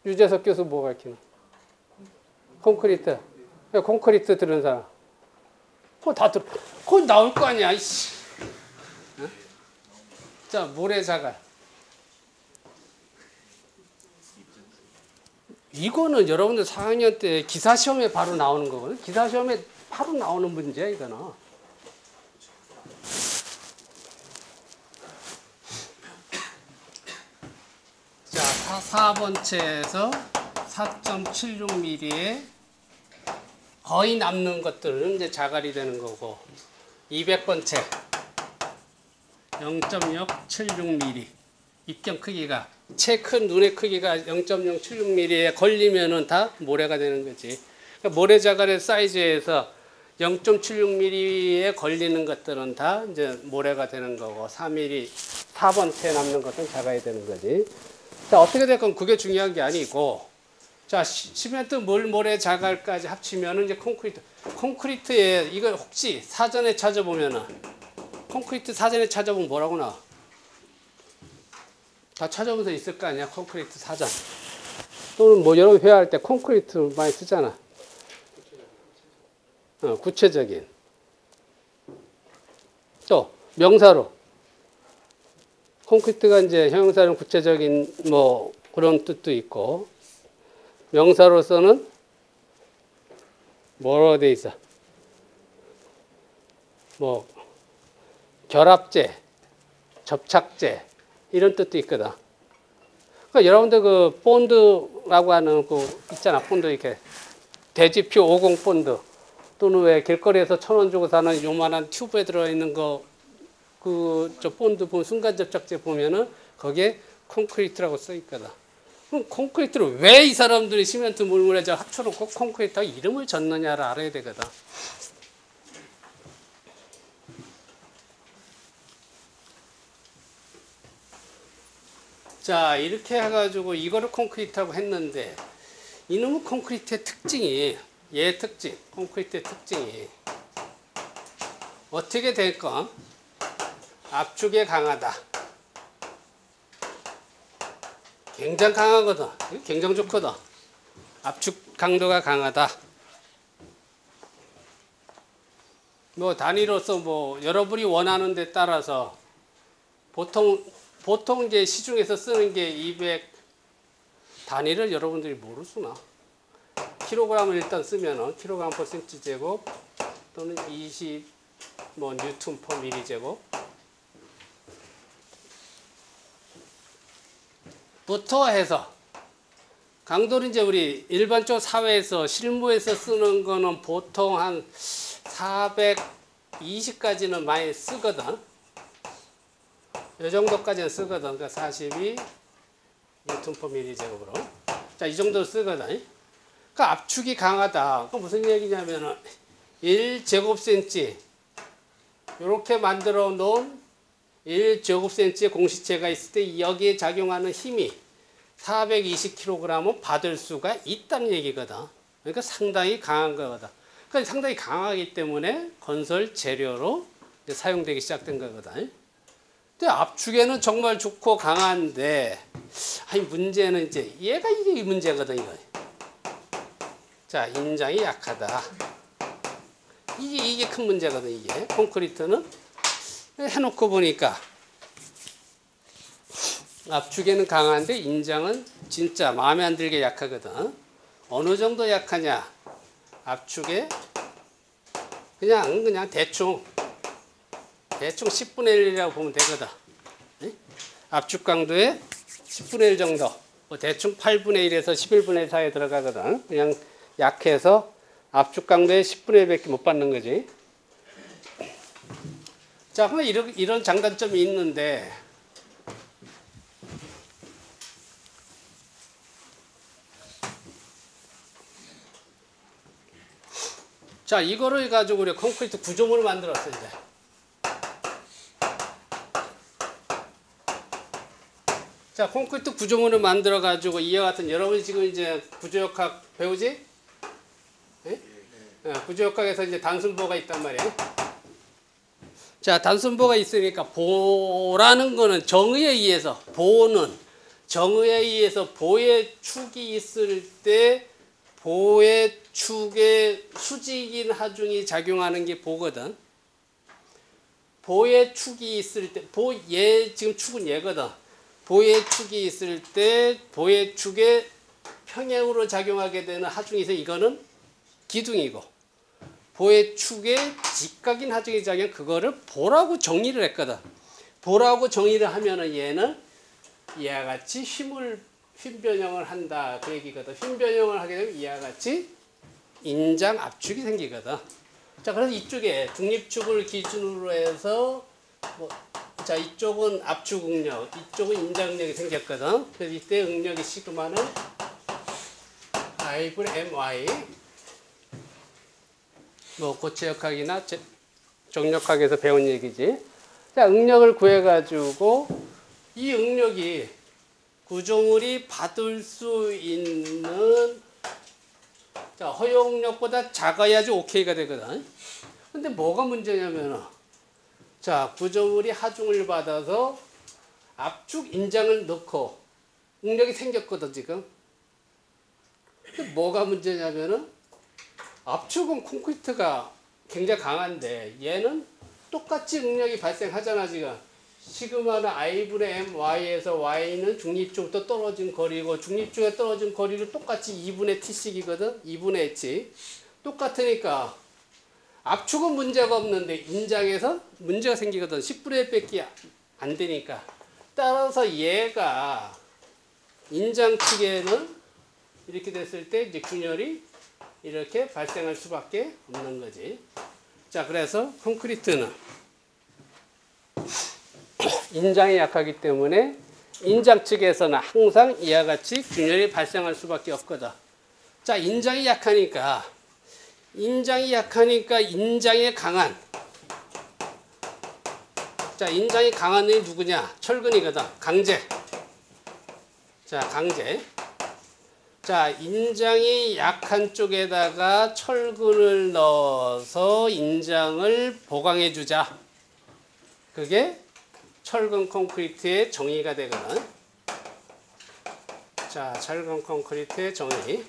유재석 교수 뭐 가르치나? 콘크리트. 왜 콘크리트 들은 사람? 그거 다 들어. 그거 나올 거 아니야. 이씨. 자, 모래자갈. 이거는 여러분들 4학년 때 기사시험에 바로 나오는 거거든. 기사시험에 바로 나오는 문제야, 이거는. 자, 4번째에서 4.76mm에 거의 남는 것들은 이제 자갈이 되는 거고, 200번째 0.076mm 입경 크기가, 채 큰 눈의 크기가 0.076mm에 걸리면은 다 모래가 되는 거지. 그러니까 모래 자갈의 사이즈에서 0.76mm에 걸리는 것들은 다 이제 모래가 되는 거고, 4mm, 4번째 남는 것은 자갈이 되는 거지. 자, 어떻게 됐건 그게 중요한 게 아니고, 자, 시멘트, 물, 모래, 자갈까지 합치면은 이제 콘크리트. 콘크리트에 이거 혹시 사전에 찾아보면은, 콘크리트 사전에 찾아보면 뭐라고 나와? 다 찾아보면서 있을 거 아니야, 콘크리트 사전. 또는 뭐 여러분 회화할 때 콘크리트 많이 쓰잖아. 구체적인. 또 명사로. 콘크리트가 이제 형용사는 구체적인 뭐 그런 뜻도 있고, 명사로서는 뭐로 돼 있어? 뭐 결합제, 접착제 이런 뜻도 있거든. 그러니까 여러분들 그 본드라고 하는 그 있잖아. 본드 이렇게 대지표 50 본드, 또는 왜 길거리에서 1,000원 주고 사는 요만한 튜브에 들어있는 거, 저 본드 보면 순간 접착제 보면은 거기에 콘크리트라고 써 있거든. 그럼 콘크리트를 왜 이 사람들이 시멘트 물물에 합쳐놓고 콘크리트하고 이름을 졌느냐를 알아야 되거든. 자, 이렇게 해가지고 이거를 콘크리트라고 했는데, 이놈의 콘크리트의 특징이 얘의 특징, 콘크리트의 특징이 어떻게 될까? 압축에 강하다. 굉장히 강하거든. 굉장히 좋거든. 압축 강도가 강하다. 뭐 단위로서 뭐 여러분이 원하는 데 따라서 보통 이제 시중에서 쓰는 게 200 단위를 여러분들이 모르시나? 킬로그램을 일단 쓰면은 킬로그램 퍼 센티 제곱 또는 20 뭐 뉴턴 퍼 미리 제곱 부터 해서 강도는 이제 우리 일반적 사회에서 실무에서 쓰는 거는 보통 한 420까지는 많이 쓰거든. 이 정도까지는 쓰거든. 그러니까 42 뉴턴 퍼 미리 제곱으로. 자, 이 정도 쓰거든. 그러니까 압축이 강하다. 그 무슨 얘기냐면은 1제곱센치 이렇게 만들어 놓은 1제곱센치의 공시체가 있을 때 여기에 작용하는 힘이 420kg은 받을 수가 있다는 얘기거든. 그러니까 상당히 강한 거거든. 그러니까 상당히 강하기 때문에 건설 재료로 사용되기 시작된 거거든. 근데 압축에는 정말 좋고 강한데, 아니 문제는 이제 얘가 이게 문제거든 이거. 자, 인장이 약하다. 이게 큰 문제거든 이게. 콘크리트는 해놓고 보니까 압축에는 강한데 인장은 진짜 마음에 안 들게 약하거든. 어느 정도 약하냐? 압축에 그냥 대충 10분의 1이라고 보면 되거든. 압축 강도의 10분의 1 정도. 뭐 대충 8분의 1에서 11분의 1 사이에 들어가거든. 그냥 약해서 압축 강도의 10분의 1밖에 못 받는 거지. 자, 그럼 이런 장단점이 있는데, 자, 이거를 가지고 우리 콘크리트 구조물을 만들었어요, 이제. 자, 콘크리트 구조물을 만들어 가지고 이와 같은 여러분이 지금 이제 구조역학 배우지? 네? 구조역학에서 이제 단순보가 있단 말이에요. 자, 단순보가 있으니까 보라는 거는 정의에 의해서 보는 정의에 의해서 보의 축이 있을 때 보의 축에 수직인 하중이 작용하는 게 보거든. 보의 축이 있을 때 얘 지금 축은 얘거든. 보의 축이 있을 때 보의 축에 평행으로 작용하게 되는 하중이 있어. 이거는 기둥이고, 보의 축에 직각인 하중이 작용, 그거를 보라고 정의를 했거든. 보라고 정의를 하면은 얘는 이와 같이 힘 변형을 한다 그 얘기거든. 힘 변형을 하게 되면 이와 같이 인장 압축이 생기거든. 자, 그래서 이쪽에 중립축을 기준으로 해서 자, 이쪽은 압축 응력, 이쪽은 인장 응력이 생겼거든. 그래서 이때 응력의 시그마는 I분의 MY. 뭐 고체역학이나 정력학에서 배운 얘기지. 자, 응력을 구해가지고 이 응력이 구조물이 받을 수 있는 자, 허용력보다 작아야지 오케이가 되거든. 근데 뭐가 문제냐면은 자, 구조물이 하중을 받아서 압축 인장을 넣고 응력이 생겼거든 지금. 근데 뭐가 문제냐면은 압축은 콘크리트가 굉장히 강한데 얘는 똑같이 응력이 발생하잖아 지금. 시그마는 I분의 MY에서 Y는 중립축부터 떨어진 거리고, 중립축에 떨어진 거리를 똑같이 2분의 T씩이거든. 2분의 H. 똑같으니까 압축은 문제가 없는데 인장에서 문제가 생기거든. 10분의 1밖에 안 되니까. 따라서 얘가 인장 측에는 이렇게 됐을 때 이제 균열이 이렇게 발생할 수밖에 없는 거지. 자, 그래서 콘크리트는 인장이 약하기 때문에 인장 측에서는 항상 이와 같이 균열이 발생할 수밖에 없거든. 자, 인장이 약하니까 인장에 강한, 자, 인장이 강한 놈이 누구냐? 철근이거든. 강제. 자, 강제. 자, 인장이 약한 쪽에다가 철근을 넣어서 인장을 보강해 주자. 그게 철근 콘크리트의 정의가 되거든. 자, 철근 콘크리트의 정의.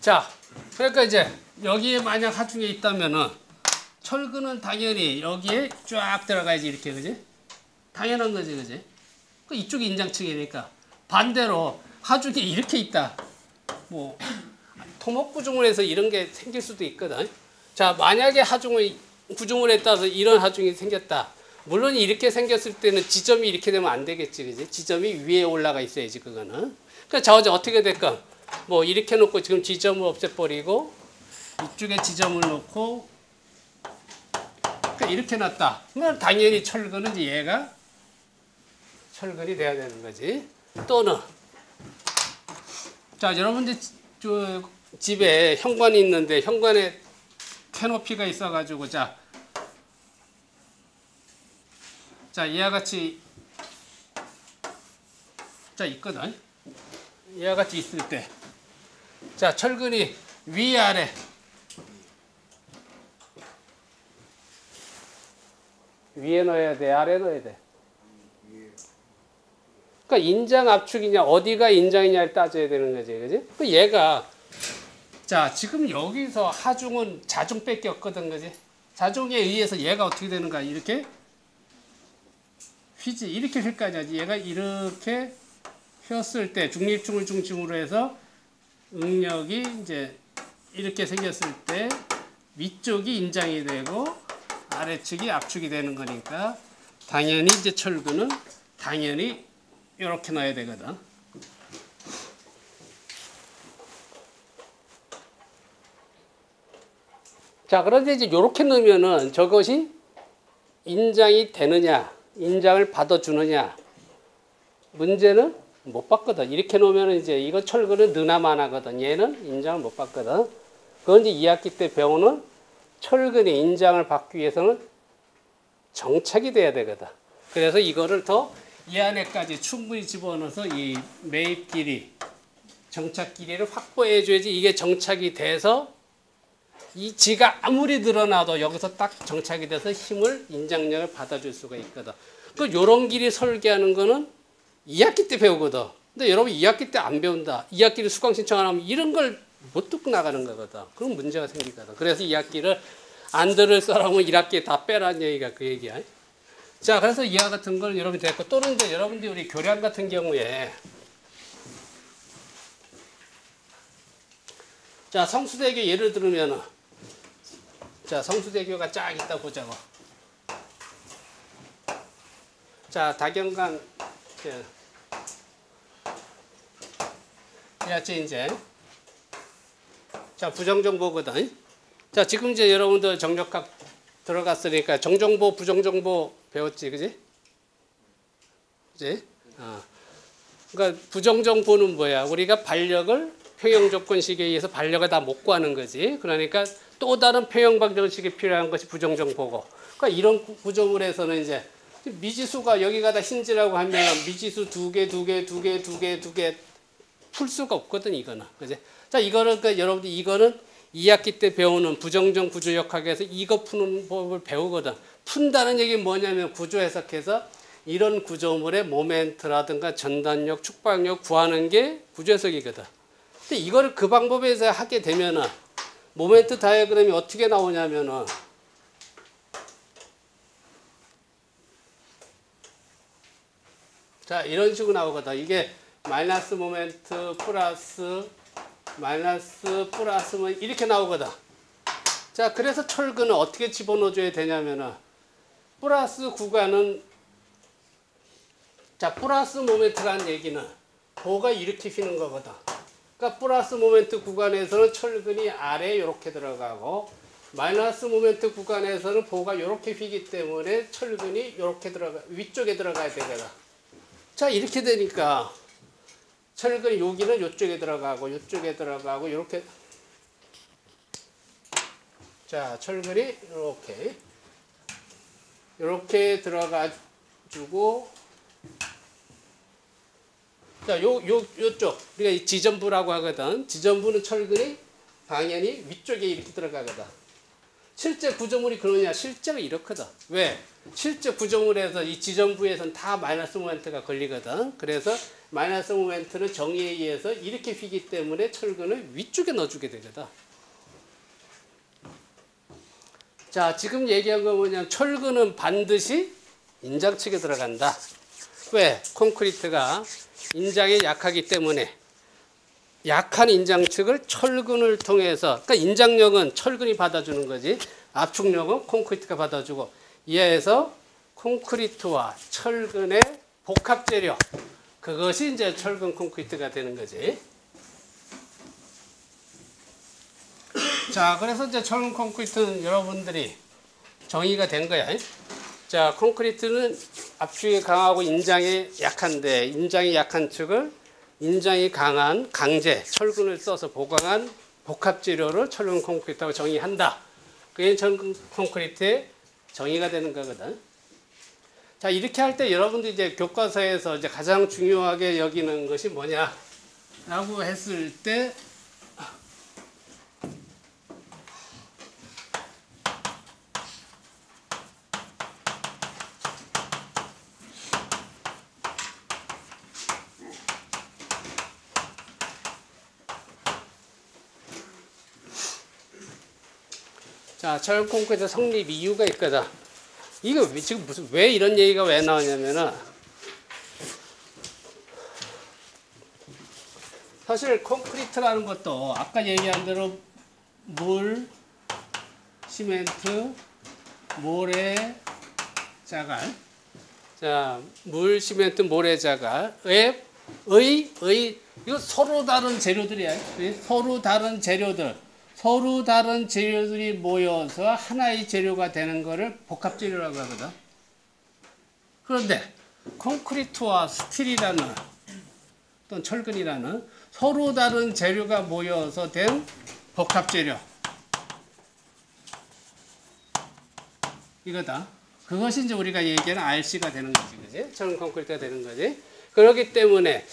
자, 그러니까 이제 여기에 만약 하중에 있다면은 철근은 당연히 여기에 쫙 들어가야지 이렇게, 그지? 당연한 거지, 그지? 그 이쪽이 인장층이니까. 반대로 하중에 이렇게 있다. 뭐 토목 구조물 해서 이런 게 생길 수도 있거든. 자, 만약에 하중의 구조물에 따라서 이런 하중이 생겼다. 물론 이렇게 생겼을 때는 지점이 이렇게 되면 안 되겠지, 그지? 지점이 위에 올라가 있어야지, 그거는. 그러니까 자, 어떻게 될까? 뭐 이렇게 놓고 지금 지점을 없애버리고 이쪽에 지점을 놓고 이렇게 놨다. 그러면 당연히 철근은 이제 얘가 철근이 돼야 되는 거지. 또는 자, 여러분들 저 집에 현관이 있는데 현관에 캐노피가 있어가지고 자 이와 같이 자 있거든. 이와 같이 있을 때 자, 철근이 위아래 위에 넣어야 돼, 아래 넣어야 돼. 그러니까 인장 압축이냐 어디가 인장이냐를 따져야 되는 거지, 그지? 그 얘가 자, 지금 여기서 하중은 자중밖에 없거든, 그지? 자중에 의해서 얘가 어떻게 되는가? 이렇게 휘지 이렇게 휠 거 아니야. 얘가 이렇게 휘었을 때 중립중을 중심으로 해서 응력이 이제 이렇게 생겼을 때 위쪽이 인장이 되고 아래측이 압축이 되는 거니까 당연히 이제 철근은 당연히 이렇게 넣어야 되거든. 자, 그런데 이제 이렇게 넣으면은 저것이 인장이 되느냐, 인장을 받아주느냐, 문제는 못 받거든. 이렇게 놓으면 이제 이거 철근은 느나만 하거든. 얘는 인장을 못 받거든. 그건 이제 2학기 때 배우는 철근이 인장을 받기 위해서는 정착이 돼야 되거든. 그래서 이거를 더 이 안에까지 충분히 집어넣어서 이 매입 길이, 정착 길이를 확보해 줘야지 이게 정착이 돼서 이 지가 아무리 늘어나도 여기서 딱 정착이 돼서 힘을, 인장력을 받아줄 수가 있거든. 그 요런 길이 설계하는 거는 2학기 때 배우거든. 근데 여러분 2학기 때 안 배운다. 2학기를 수강 신청 안 하면 이런 걸 못 듣고 나가는 거거든. 그럼 문제가 생기거든. 그래서 2학기를 안 들을 사람은 1학기에 다 빼라는 얘기가 그 얘기야. 자, 그래서 이와 같은 걸 여러분이 됐고, 또는 이제 여러분들이 우리 교량 같은 경우에 자, 성수대교 예를 들면은 자, 성수대교가 쫙 있다 보자고. 자, 다경강 야채 이제 자, 부정정보거든. 자, 지금 이제 여러분들 정력학 들어갔으니까 정정보, 부정정보 배웠지, 그지? 그지? 그러니까 부정정보는 뭐야? 우리가 반력을 평형조건식에 의해서 반력을 다 못 구하는 거지. 그러니까 또 다른 평형방정식이 필요한 것이 부정정보고. 그러니까 이런 구조물에서는 이제 미지수가 여기가 다 힌지라고 하면 미지수 두 개 풀 수가 없거든, 이거는. 그지? 자, 이거를, 그러니까 여러분들 이거는 2학기 때 배우는 부정정 구조역학에서 이거 푸는 법을 배우거든. 푼다는 얘기는 뭐냐면 구조 해석해서 이런 구조물의 모멘트라든가 전단력, 축박력 구하는 게 구조 해석이거든. 근데 이거를 그 방법에서 하게 되면은 모멘트 다이어그램이 어떻게 나오냐면은 자, 이런 식으로 나오거든. 이게 마이너스 모멘트 플러스 마이너스 플러스 뭐 이렇게 나오거든. 자, 그래서 철근은 어떻게 집어넣어줘야 되냐면은 플러스 구간은 자, 플러스 모멘트라는 얘기는 보가 이렇게 휘는 거거든. 그러니까 플러스 모멘트 구간에서는 철근이 아래에 이렇게 들어가고 마이너스 모멘트 구간에서는 보가 이렇게 휘기 때문에 철근이 이렇게 위쪽에 들어가야 되거든. 자, 이렇게 되니까 철근이 여기는 이쪽에 들어가고 이쪽에 들어가고 이렇게. 자, 철근이 이렇게 들어가지고, 자, 요쪽 우리가 이 지점부라고 하거든. 지점부는 철근이 당연히 위쪽에 이렇게 들어가거든. 실제 구조물이 그러냐? 실제로 이렇거든. 왜? 실제 구조물에서 이 지점부에서는 다 마이너스 모멘트가 걸리거든. 그래서 마이너스 모멘트는 정의에 의해서 이렇게 휘기 때문에 철근을 위쪽에 넣어주게 되거든. 자, 지금 얘기한 거 뭐냐면 철근은 반드시 인장 측에 들어간다. 왜? 콘크리트가 인장에 약하기 때문에 약한 인장 측을 철근을 통해서, 그러니까 인장력은 철근이 받아주는 거지, 압축력은 콘크리트가 받아주고, 이해해서 콘크리트와 철근의 복합 재료, 그것이 이제 철근 콘크리트가 되는 거지. 자, 그래서 이제 철근 콘크리트는 여러분들이 정의가 된 거야. 자, 콘크리트는 압축이 강하고 인장이 약한데, 인장이 약한 측을 인장이 강한 강재, 철근을 써서 보강한 복합 재료를 철근 콘크리트라고 정의한다. 그게 철근 콘크리트의 정의가 되는 거거든. 자, 이렇게 할 때 여러분들이 이제 교과서에서 이제 가장 중요하게 여기는 것이 뭐냐라고 했을 때, 자, 철근 콘크리트 성립 이유가 있거든. 이거 지금 왜 이런 얘기가 왜 나오냐면은, 사실 콘크리트라는 것도 아까 얘기한 대로 물, 시멘트, 모래, 자갈. 자, 물, 시멘트, 모래, 자갈의 이거 서로 다른 재료들이야. 서로 다른 재료들이 모여서 하나의 재료가 되는 거를 복합 재료라고 하거든. 그런데 콘크리트와 스틸이라는 또는 철근이라는 서로 다른 재료가 모여서 된 복합 재료, 이거다. 그것이 이제 우리가 얘기하는 RC가 되는 거지, 그지? 철근 콘크리트가 되는 거지. 그렇기 때문에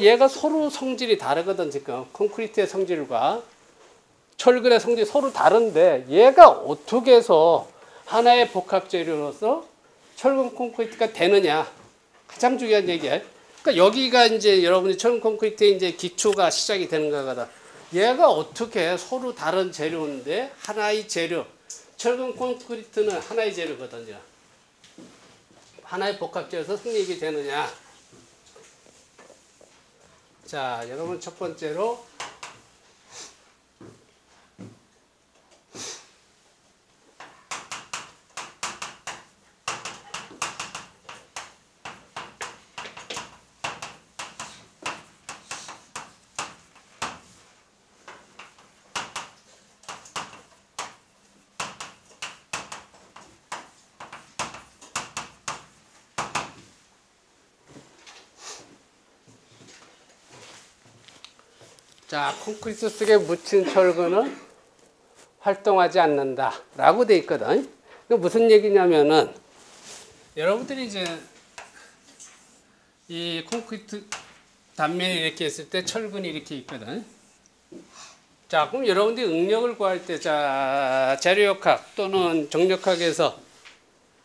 얘가 서로 성질이 다르거든. 지금 콘크리트의 성질과 철근의 성질이 서로 다른데, 얘가 어떻게 해서 하나의 복합 재료로서 철근 콘크리트가 되느냐, 가장 중요한 얘기야. 그러니까 여기가 이제 여러분이 철근 콘크리트의 이제 기초가 시작이 되는 거거든. 얘가 어떻게 서로 다른 재료인데 하나의 재료, 철근 콘크리트는 하나의 재료거든요. 하나의 복합 재료에서 성립이 되느냐. 자, 여러분 첫 번째로 자, 콘크리트 속에 묻힌 철근은 활동하지 않는다 라고 돼 있거든. 이거 무슨 얘기냐면은, 여러분들이 이제 이 콘크리트 단면이 이렇게 있을 때 철근이 이렇게 있거든. 자, 그럼 여러분들이 응력을 구할 때, 자, 재료역학 또는 정력학에서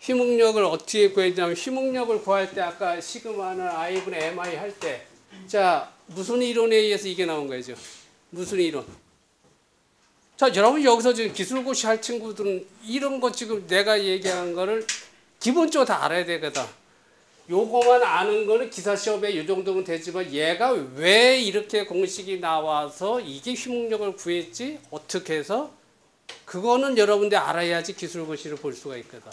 휘목력을 어떻게 구해야냐면, 휘목력을 구할 때 아까 시그마는 I분의 MI 할 때, 자, 무슨 이론에 의해서 이게 나온 거죠? 무슨 이론? 자, 여러분 여기서 지금 기술고시 할 친구들은 이런 거 지금 내가 얘기한 거를 기본적으로 다 알아야 되거든. 요거만 아는 거는 기사 시험에 이 정도면 되지만, 얘가 왜 이렇게 공식이 나와서 이게 휘목력을 구했지? 어떻게 해서? 그거는 여러분들 알아야지 기술고시를 볼 수가 있거든.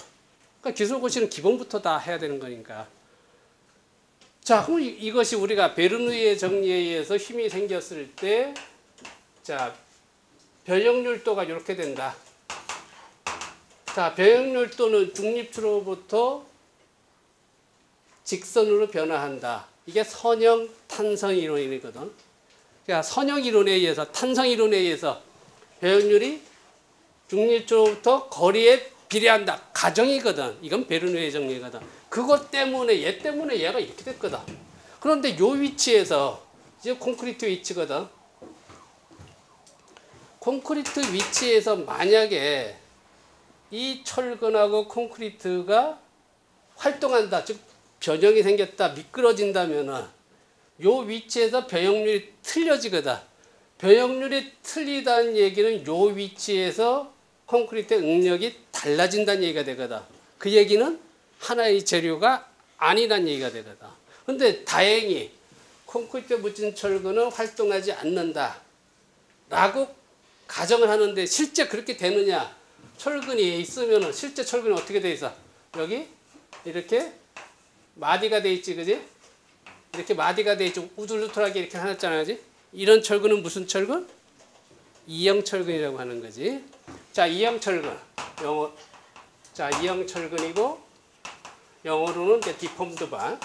그러니까 기술고시는 기본부터 다 해야 되는 거니까. 자, 그럼 이것이 우리가 베르누이의 정리에 의해서 힘이 생겼을 때, 자, 변형률도가 이렇게 된다. 자, 변형률 또는 중립추로부터 직선으로 변화한다. 이게 선형 탄성 이론이거든. 그러니까 선형 이론에 의해서, 탄성 이론에 의해서 변형률이 중립추로부터 거리에 비례한다. 가정이거든. 이건 베르누의 정리거든. 그것 때문에, 얘 때문에 얘가 이렇게 됐거든. 그런데 요 위치에서, 이제 콘크리트 위치거든. 콘크리트 위치에서 만약에 이 철근하고 콘크리트가 활동한다. 즉, 변형이 생겼다. 미끄러진다면은 요 위치에서 변형률이 틀려지거든. 변형률이 틀리다는 얘기는 요 위치에서 콘크리트의 응력이 달라진다는 얘기가 되거든. 그 얘기는 하나의 재료가 아니란 얘기가 되거든. 근데 다행히 콘크리트에 묻힌 철근은 활동하지 않는다 라고 가정을 하는데 실제 그렇게 되느냐? 철근이 있으면은 실제 철근이 어떻게 돼 있어? 여기 이렇게 마디가 돼 있지, 그지? 이렇게 마디가 돼 있지, 우둘우둘하게 이렇게 해놨잖아, 그지? 이런 철근은 무슨 철근? 이형 철근이라고 하는 거지. 자, 이형 철근. 영어. 자, 이형 철근이고 영어로는 이제 디폼드 바.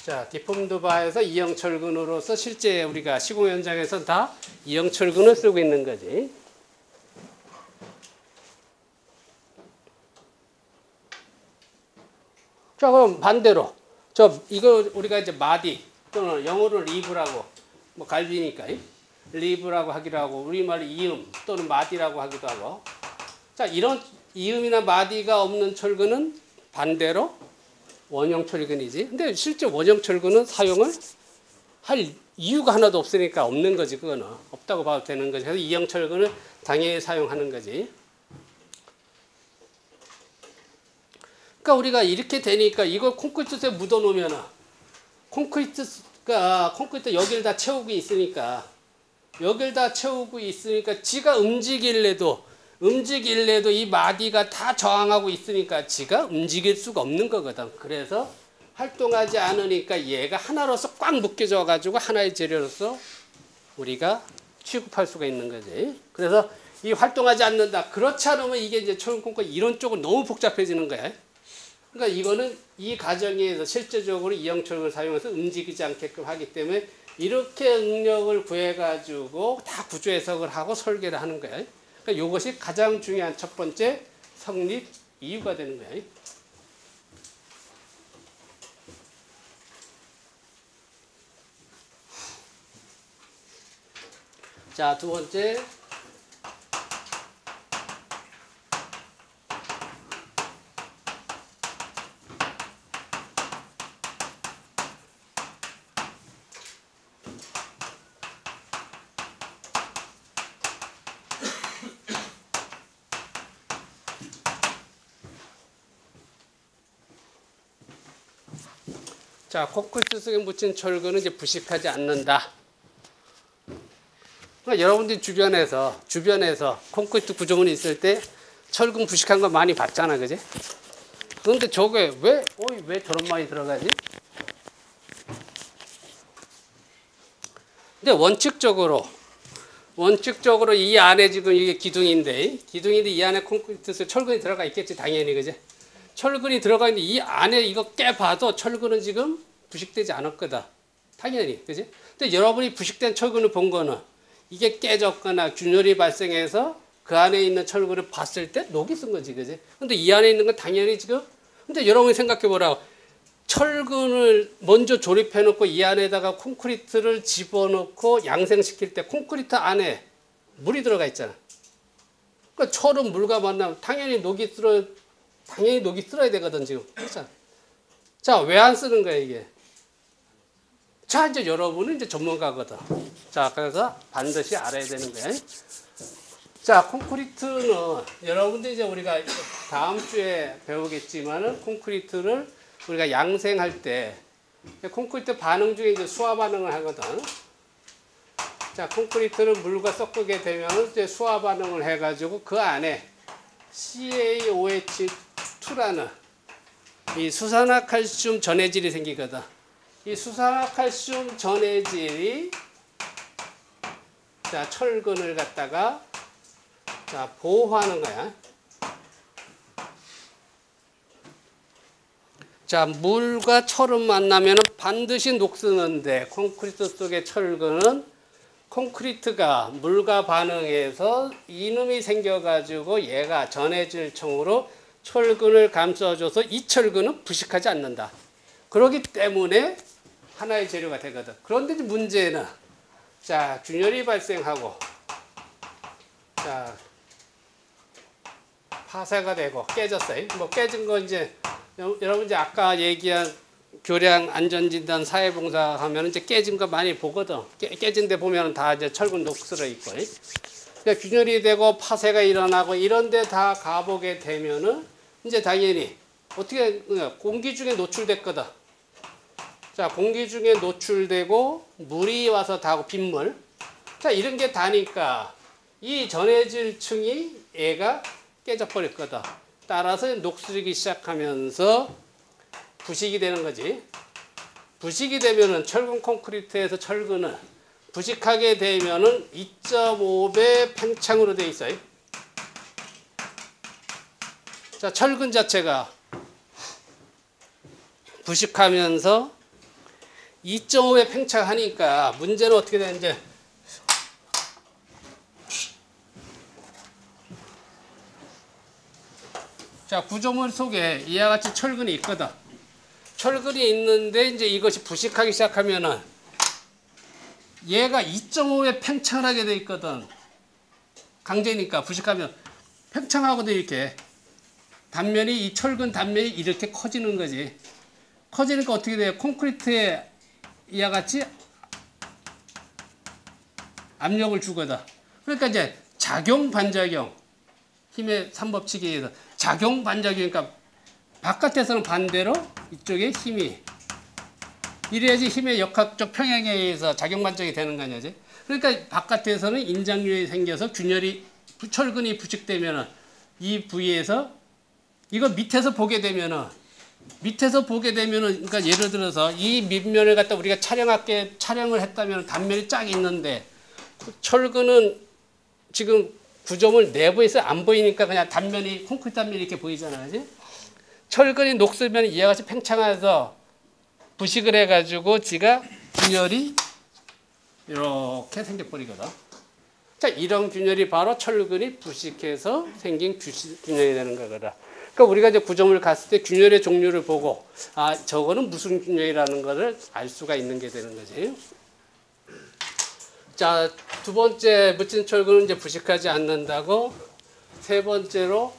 자, 디폼드 바에서 이형 철근으로서 실제 우리가 시공 현장에서 다 이형 철근을 쓰고 있는 거지. 자, 그럼 반대로 이거 우리가 이제 마디 또는 영어로 리브라고, 뭐 갈비니까 리브라고 하기도 하고 우리말로 이음 또는 마디라고 하기도 하고. 자, 이런 이음이나 마디가 없는 철근은 반대로 원형 철근이지. 근데 실제 원형 철근은 사용을 할 이유가 하나도 없으니까 없는 거지. 그거는 없다고 봐도 되는 거지. 그래서 이형 철근을 당연히 사용하는 거지. 그러니까 우리가 이렇게 되니까 이걸 콘크리트에 묻어 놓으면 콘크리트가 여기를 다 채우고 있으니까 지가 움직일래도 이 마디가 다 저항하고 있으니까 지가 움직일 수가 없는 거거든. 그래서 활동하지 않으니까 얘가 하나로서 꽉 묶여져 가지고 하나의 재료로서 우리가 취급할 수가 있는 거지. 그래서 이 활동하지 않는다. 그렇지 않으면 이게 이제 철근 콘크리트 이런 쪽은 너무 복잡해지는 거야. 그러니까 이거는 이 과정에서 실제적으로 이형 철근을 사용해서 움직이지 않게끔 하기 때문에 이렇게 응력을 구해가지고 다 구조 해석을 하고 설계를 하는 거예요. 그러니까 이것이 가장 중요한 첫 번째 성립 이유가 되는 거예요. 자, 두 번째. 자, 콘크리트 속에 묻힌 철근은 이제 부식하지 않는다. 그러니까 여러분들이 주변에서 콘크리트 구조물이 있을 때 철근 부식한 거 많이 봤잖아, 그지? 그런데 저게 왜 저런 말이 들어가지? 근데 원칙적으로 이 안에 지금 이게 기둥인데 이 안에 콘크리트 속에 철근이 들어가 있겠지, 당연히, 그지? 철근이 들어가 있는데 이 안에 이거 깨봐도 철근은 지금 부식되지 않을 거다. 당연히, 그지? 근데 여러분이 부식된 철근을 본 거는 이게 깨졌거나 균열이 발생해서 그 안에 있는 철근을 봤을 때 녹이 쓴 거지, 그지? 근데 이 안에 있는 건 당연히 지금, 근데 여러분이 생각해 보라고. 철근을 먼저 조립해 놓고 이 안에다가 콘크리트를 집어넣고 양생시킬 때 콘크리트 안에 물이 들어가 있잖아. 그러니까 철은 물과 만나면 당연히 녹이 쓸어야 되거든, 지금. 그렇잖아. 자, 왜 안 쓰는 거야, 이게? 자, 이제 여러분은 이제 전문가거든. 자, 그래서 반드시 알아야 되는 거야. 자, 콘크리트는 여러분들 이제 우리가 다음 주에 배우겠지만은 콘크리트를 우리가 양생할 때 콘크리트 반응 중에 이제 수화 반응을 하거든. 자, 콘크리트를 물과 섞게 되면 이제 수화 반응을 해가지고 그 안에 CaOH2라는 이 수산화칼슘 전해질이 생기거든. 이 수산화칼슘 전해질이 자, 철근을 갖다가 자, 보호하는 거야. 자, 물과 철은 만나면 반드시 녹쓰는데 콘크리트 속의 철근은 콘크리트가 물과 반응해서 이눔이 생겨가지고 얘가 전해질청으로 철근을 감싸줘서 이 철근은 부식하지 않는다. 그렇기 때문에 하나의 재료가 되거든. 그런데 문제는 자, 균열이 발생하고 자, 파쇄가 되고 깨졌어요. 뭐 깨진 거 이제 여러분 이제 아까 얘기한 교량 안전진단 사회봉사 하면 이제 깨진 거 많이 보거든. 깨진 데 보면 다 이제 철근 녹슬어 있고. 그러니까 균열이 되고 파쇄가 일어나고 이런 데 다 가보게 되면은 이제 당연히 어떻게 공기 중에 노출됐거든. 자, 공기 중에 노출되고 물이 와서 닿고 빗물. 자, 이런 게 다니까 이 전해질 층이 얘가 깨져버렸거든. 따라서 녹슬기 시작하면서 부식이 되는 거지. 부식이 되면은 철근 콘크리트에서 철근은 부식하게 되면은 2.5배 팽창으로 되어 있어요. 자, 철근 자체가 부식하면서 2.5배 팽창하니까 문제는 어떻게 되는지. 자, 구조물 속에 이와 같이 철근이 있거든. 철근이 있는데 이제 이것이 부식하기 시작하면은 얘가 2.5배 팽창하게 돼 있거든. 강제니까 부식하면 팽창하고도 이렇게 단면이 이 철근 단면이 이렇게 커지는 거지. 커지니까 어떻게 돼요? 콘크리트에 이와 같이 압력을 주거든. 그러니까 이제 작용 반작용 힘의 3법칙에 의해서 작용 반작용이니까 바깥에서는 반대로 이쪽에 힘이 이래야지 힘의 역학적 평행에 의해서 작용 반작용이 되는 거 아니지? 그러니까 바깥에서는 인장률이 생겨서 균열이 철근이 부식되면은 이 부위에서 이거 밑에서 보게 되면은 그러니까 예를 들어서 이 밑면을 갖다 우리가 촬영을 했다면 단면이 쫙 있는데 철근은 지금 구조물 내부에서 안 보이니까 그냥 단면이 콘크리트 단면이 이렇게 보이잖아, 그지? 철근이 녹슬면 이와 같이 팽창해서 부식을 해가지고 지가 균열이 이렇게 생겨버리거든. 자, 이런 균열이 바로 철근이 부식해서 생긴 균열이 되는 거거든. 그러니까 우리가 이제 구조물 갔을 때 균열의 종류를 보고 아, 저거는 무슨 균열이라는 것을 알 수가 있는 게 되는 거지. 자, 두 번째 묻힌 철근은 이제 부식하지 않는다고. 세 번째로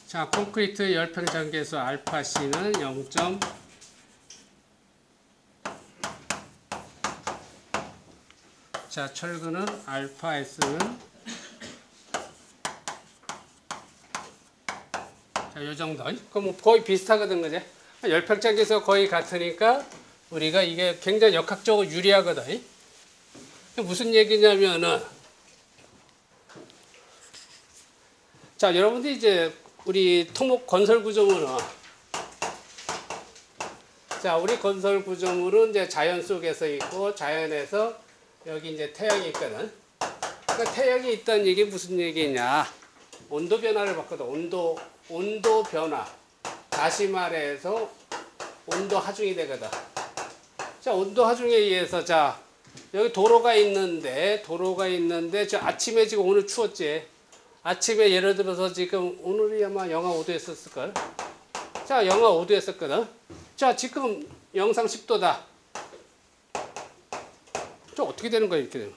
자, 콘크리트 열팽창계수 알파 C는 0. 자, 철근은 알파 S는 자, 요 정도. 그럼 뭐 거의 비슷하거든, 그제? 열팽창계수가 거의 같으니까 우리가 이게 굉장히 역학적으로 유리하거든. 무슨 얘기냐면은 자, 여러분들 이제 우리 토목 건설 구조물은 자, 우리 건설 구조물은 이제 자연 속에서 있고 자연에서 여기 이제 태양이 있거든. 그러니까 태양이 있다는 얘기 무슨 얘기냐? 온도 변화를 봤거든. 온도 변화. 다시 말해서 온도 하중이 되거든. 자, 온도 하중에 의해서 자, 여기 도로가 있는데 저 아침에 지금 오늘 추웠지. 아침에 예를 들어서 지금 오늘이 아마 영하 5도였었을걸. 자, 영하 5도였었거든. 자, 지금 영상 10도다. 저 어떻게 되는 거야, 이렇게 되면?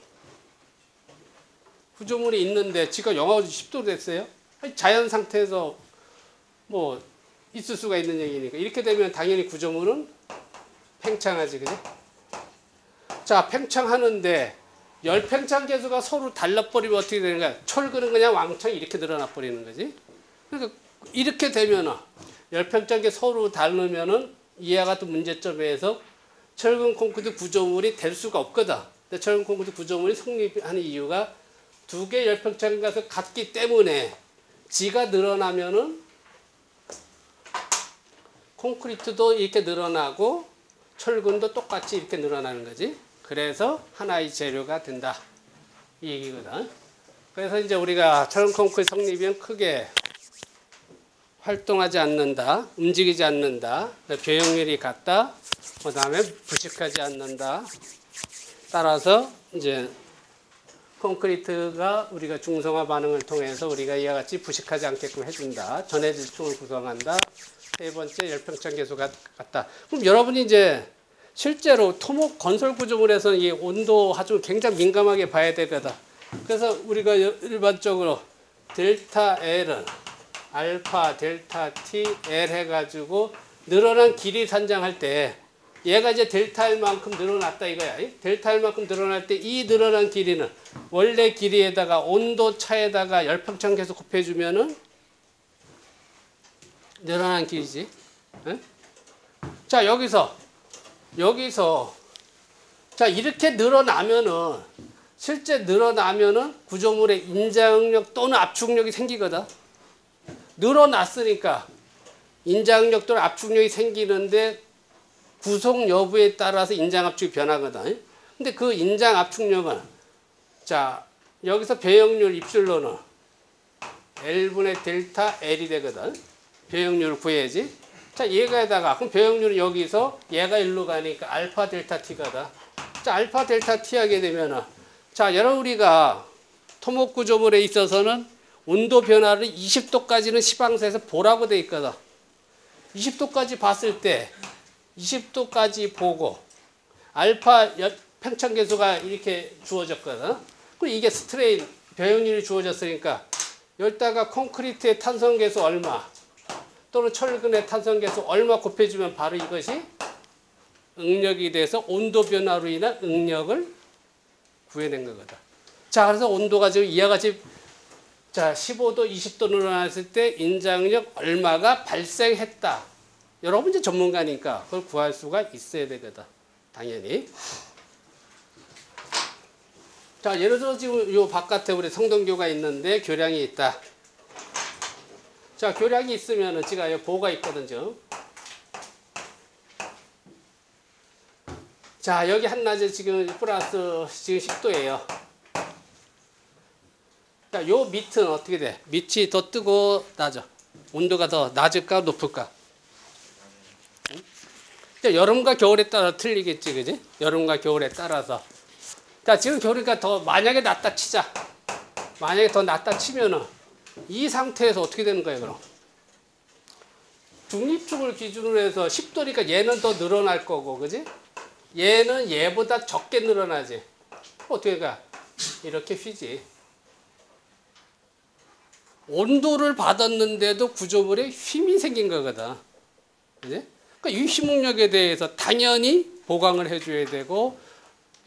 구조물이 있는데 지금 영하 10도 됐어요? 자연 상태에서 뭐 있을 수가 있는 얘기니까. 이렇게 되면 당연히 구조물은 팽창하지, 그지? 자, 팽창하는데 열 팽창 계수가 서로 달라버리면 어떻게 되는 거야? 철근은 그냥 왕창 이렇게 늘어나 버리는 거지. 그러니까 이렇게 되면은 열 팽창 계수 서로 다르면은 이와 같은 문제점에서 철근 콘크리트 구조물이 될 수가 없거든. 근데 철근 콘크리트 구조물이 성립하는 이유가 두 개 열 팽창 계수가 같기 때문에 지가 늘어나면은 콘크리트도 이렇게 늘어나고 철근도 똑같이 이렇게 늘어나는 거지. 그래서 하나의 재료가 된다. 이 얘기거든. 그래서 이제 우리가 철근 콘크리트 성립은 크게 활동하지 않는다. 움직이지 않는다. 배형률이 같다. 그 다음에 부식하지 않는다. 따라서 이제 콘크리트가 우리가 중성화 반응을 통해서 우리가 이와 같이 부식하지 않게끔 해준다. 전해질충을 구성한다. 세 번째 열팽창 계수가 같다. 그럼 여러분이 이제 실제로 토목 건설 구조물에서는 이 온도 아주 굉장히 민감하게 봐야 되거든. 그래서 우리가 일반적으로 델타 L은 알파 델타 T L 해가지고 늘어난 길이 산정할 때 얘가 이제 델타 L만큼 늘어났다 이거야. 델타 L만큼 늘어날 때 이 늘어난 길이는 원래 길이에다가 온도 차에다가 열팽창 계수 곱해주면은 늘어난 길이지. 네? 자, 여기서 자, 이렇게 늘어나면은 실제 늘어나면은 구조물의 인장력 또는 압축력이 생기거든. 늘어났으니까 인장력 또는 압축력이 생기는데 구성 여부에 따라서 인장 압축이 변하거든. 근데 그 인장 압축력은 자, 여기서 배역률 입술로는 L분의 델타 L이 되거든. 배역률을 구해야지. 자, 얘가에다가 그럼 배역률은 여기서 얘가 1로 가니까 알파 델타 T가다. 자, 알파 델타 T 하게 되면은 자, 여러분 우리가 토목 구조물에 있어서는 온도 변화를 20도까지는 시방사에서 보라고 돼 있거든. 20도까지 봤을 때 20도까지 보고 알파 팽창 계수가 이렇게 주어졌거든. 그리고 이게 스트레인 배역률이 주어졌으니까 여기다가 콘크리트의 탄성 계수 얼마 또는 철근의 탄성 계수 얼마 곱해주면 바로 이것이 응력이 돼서 온도 변화로 인한 응력을 구해낸 거거든. 자, 그래서 온도가 지금 이와 같이 자, 15도, 20도 늘어났을 때 인장력 얼마가 발생했다. 여러분 이제 전문가니까 그걸 구할 수가 있어야 되거든. 당연히. 자, 예를 들어 지금 요 바깥에 우리 성동교가 있는데 교량이 있다. 자, 교량이 있으면은 지가 여기 보호가 있거든요. 자, 여기 한낮에 지금 플러스 지금 10도예요. 자, 요 밑은 어떻게 돼? 밑이 더 뜨고 낮아. 온도가 더 낮을까 높을까? 응? 여름과 겨울에 따라 틀리겠지, 그지? 여름과 겨울에 따라서. 자, 지금 겨울이니까 더 만약에 낮다 치자. 만약에 더 낮다 치면은 이 상태에서 어떻게 되는 거예요, 그럼? 중립축을 기준으로 해서 10도니까 얘는 더 늘어날 거고, 그지? 얘는 얘보다 적게 늘어나지. 어떻게 가? 이렇게 휘지. 온도를 받았는데도 구조물에 힘이 생긴 거거든. 그지? 그러니까 이 힘응력에 대해서 당연히 보강을 해줘야 되고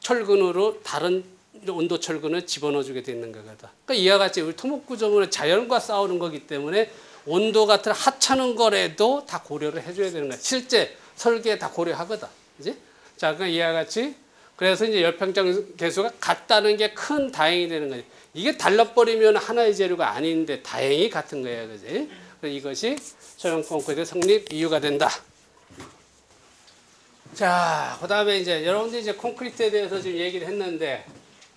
철근으로 다른 온도 철근을 집어넣어주게 되는 거거든. 그러니까 이와 같이 우리 토목구조물은 자연과 싸우는 거기 때문에 온도 같은 하찮은 거라도 다 고려를 해줘야 되는 거야. 실제 설계에 다 고려하거든. 그지? 자, 그러니까 이와 같이 그래서 이제 열팽창 계수가 같다는 게 큰 다행이 되는 거지. 이게 달라버리면 하나의 재료가 아닌데 다행히 같은 거야, 그지? 그래서 이것이 소형 콘크리트 성립 이유가 된다. 자, 그다음에 이제 여러분들이 이제 콘크리트에 대해서 지금 얘기를 했는데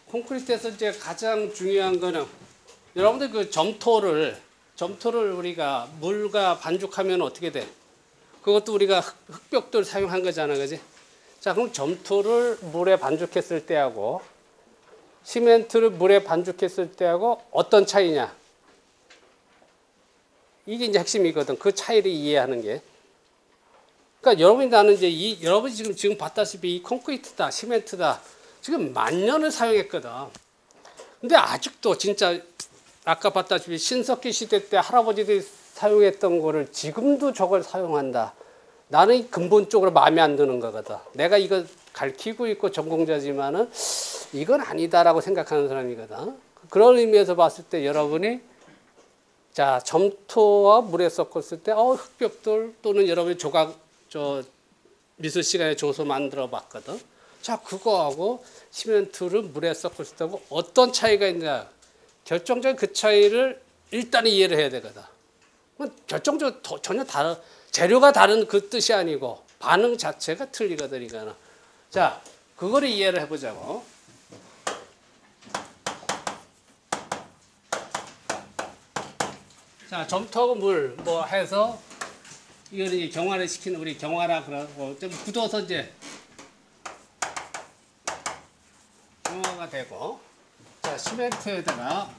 콘크리트에서 이제 가장 중요한 거는 여러분들 그 점토를 우리가 물과 반죽하면 어떻게 돼? 그것도 우리가 흑벽돌 사용한 거잖아, 그지? 자, 그럼 점토를 물에 반죽했을 때하고 시멘트를 물에 반죽했을 때하고 어떤 차이냐? 이게 이제 핵심이거든. 그 차이를 이해하는 게. 그러니까 여러분이 나는 이제 여러분이 지금 봤다시피 이 콘크리트다, 시멘트다. 지금 만 년을 사용했거든. 근데 아직도 진짜 아까 봤다시피 신석기 시대 때 할아버지들이 사용했던 거를 지금도 저걸 사용한다. 나는 근본적으로 마음에 안 드는 거거든. 내가 이거 가르치고 있고 전공자지만은 이건 아니다라고 생각하는 사람이거든. 그런 의미에서 봤을 때 여러분이 자 점토와 물에 섞었을 때 흑벽돌 또는 여러분이 조각 미술 시간에 줘서 만들어 봤거든. 자 그거하고 시멘트를 물에 섞었을 때하고 어떤 차이가 있냐. 결정적인 그 차이를 일단 이해를 해야 되거든. 결정적으로 전혀 다른 재료가 다른 그 뜻이 아니고 반응 자체가 틀리거든 이거는. 자 그거를 이해를 해보자고. 자 점토하고 물 뭐 해서 이거는 이제 경화를 시키는 우리 경화라 그러고 좀 굳어서 이제 경화가 되고. 자 시멘트에다가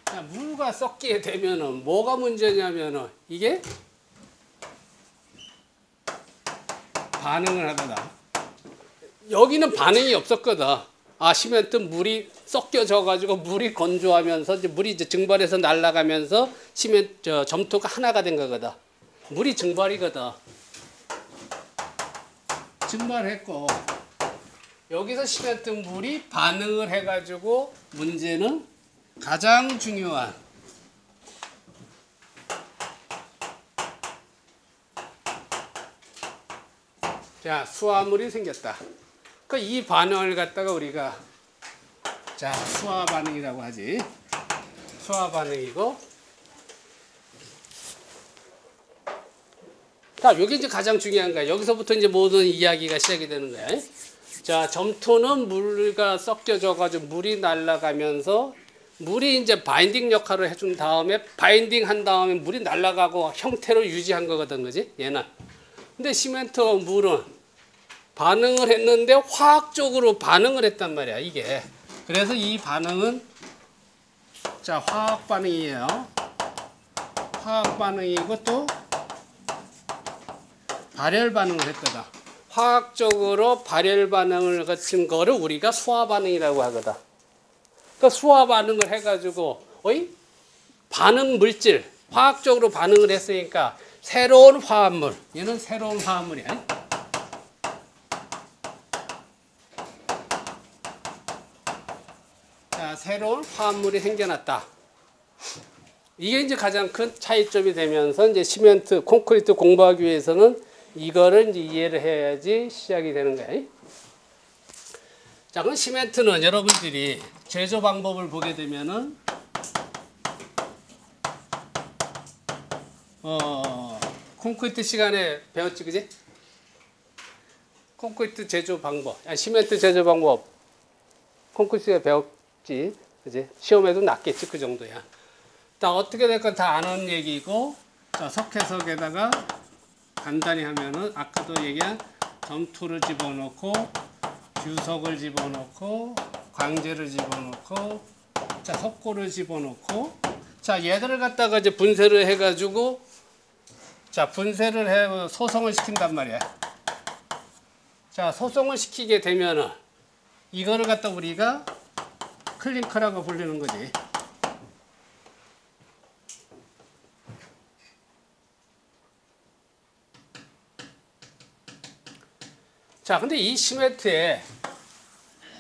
자, 물과 섞게 되면은 뭐가 문제냐면은 이게 반응을 하거든. 여기는 반응이 없었거든. 아 시멘트 물이 섞여져 가지고 물이 건조하면서 이제 물이 이제 증발해서 날아가면서 시멘트 점토가 하나가 된 거거든. 물이 증발이거든. 증발했고 여기서 시멘트 물이 반응을 해가지고 문제는 가장 중요한 자 수화물이 생겼다. 그 이 반응을 갖다가 우리가 자 수화 반응이라고 하지. 수화 반응이고 자 여기 이제 가장 중요한 거야. 여기서부터 이제 모든 이야기가 시작이 되는 거야. 자 점토는 물과 섞여져 가지고 물이 날아가면서 물이 이제 바인딩 역할을 해준 다음에 바인딩 한 다음에 물이 날아가고 형태를 유지한 거거든, 그지? 얘는. 근데 시멘트와 물은 반응을 했는데 화학적으로 반응을 했단 말이야, 이게. 그래서 이 반응은 자 화학 반응이에요. 화학 반응이고 또 발열 반응을 했거든. 화학적으로 발열 반응을 거친 거를 우리가 수화 반응이라고 하거든. 그 수화 반응을 해가지고 반응 물질 화학적으로 반응을 했으니까 새로운 화합물 얘는 새로운 화합물이야. 자 새로운 화합물이 생겨났다. 이게 이제 가장 큰 차이점이 되면서 이제 시멘트 콘크리트 공부하기 위해서는 이거를 이제 이해를 해야지 시작이 되는 거야. 자, 그럼 시멘트는 여러분들이 제조 방법을 보게 되면은 콘크리트 시간에 배웠지, 그지? 콘크리트 제조 방법, 시멘트 제조 방법, 콘크리트 시간에 배웠지, 그지? 시험에도 났겠지, 그 정도야. 자, 어떻게 될 건 다 아는 얘기고, 자, 석회석에다가 간단히 하면은 아까도 얘기한 점토를 집어넣고. 규석을 집어넣고 광재를 집어넣고 자 석고를 집어넣고 자 얘들을 갖다가 이제 분쇄를 해가지고 자 분쇄를 해 소성을 시킨단 말이야. 자 소성을 시키게 되면은 이거를 갖다 우리가 클링커라고 부르는 거지. 자, 근데 이 시멘트의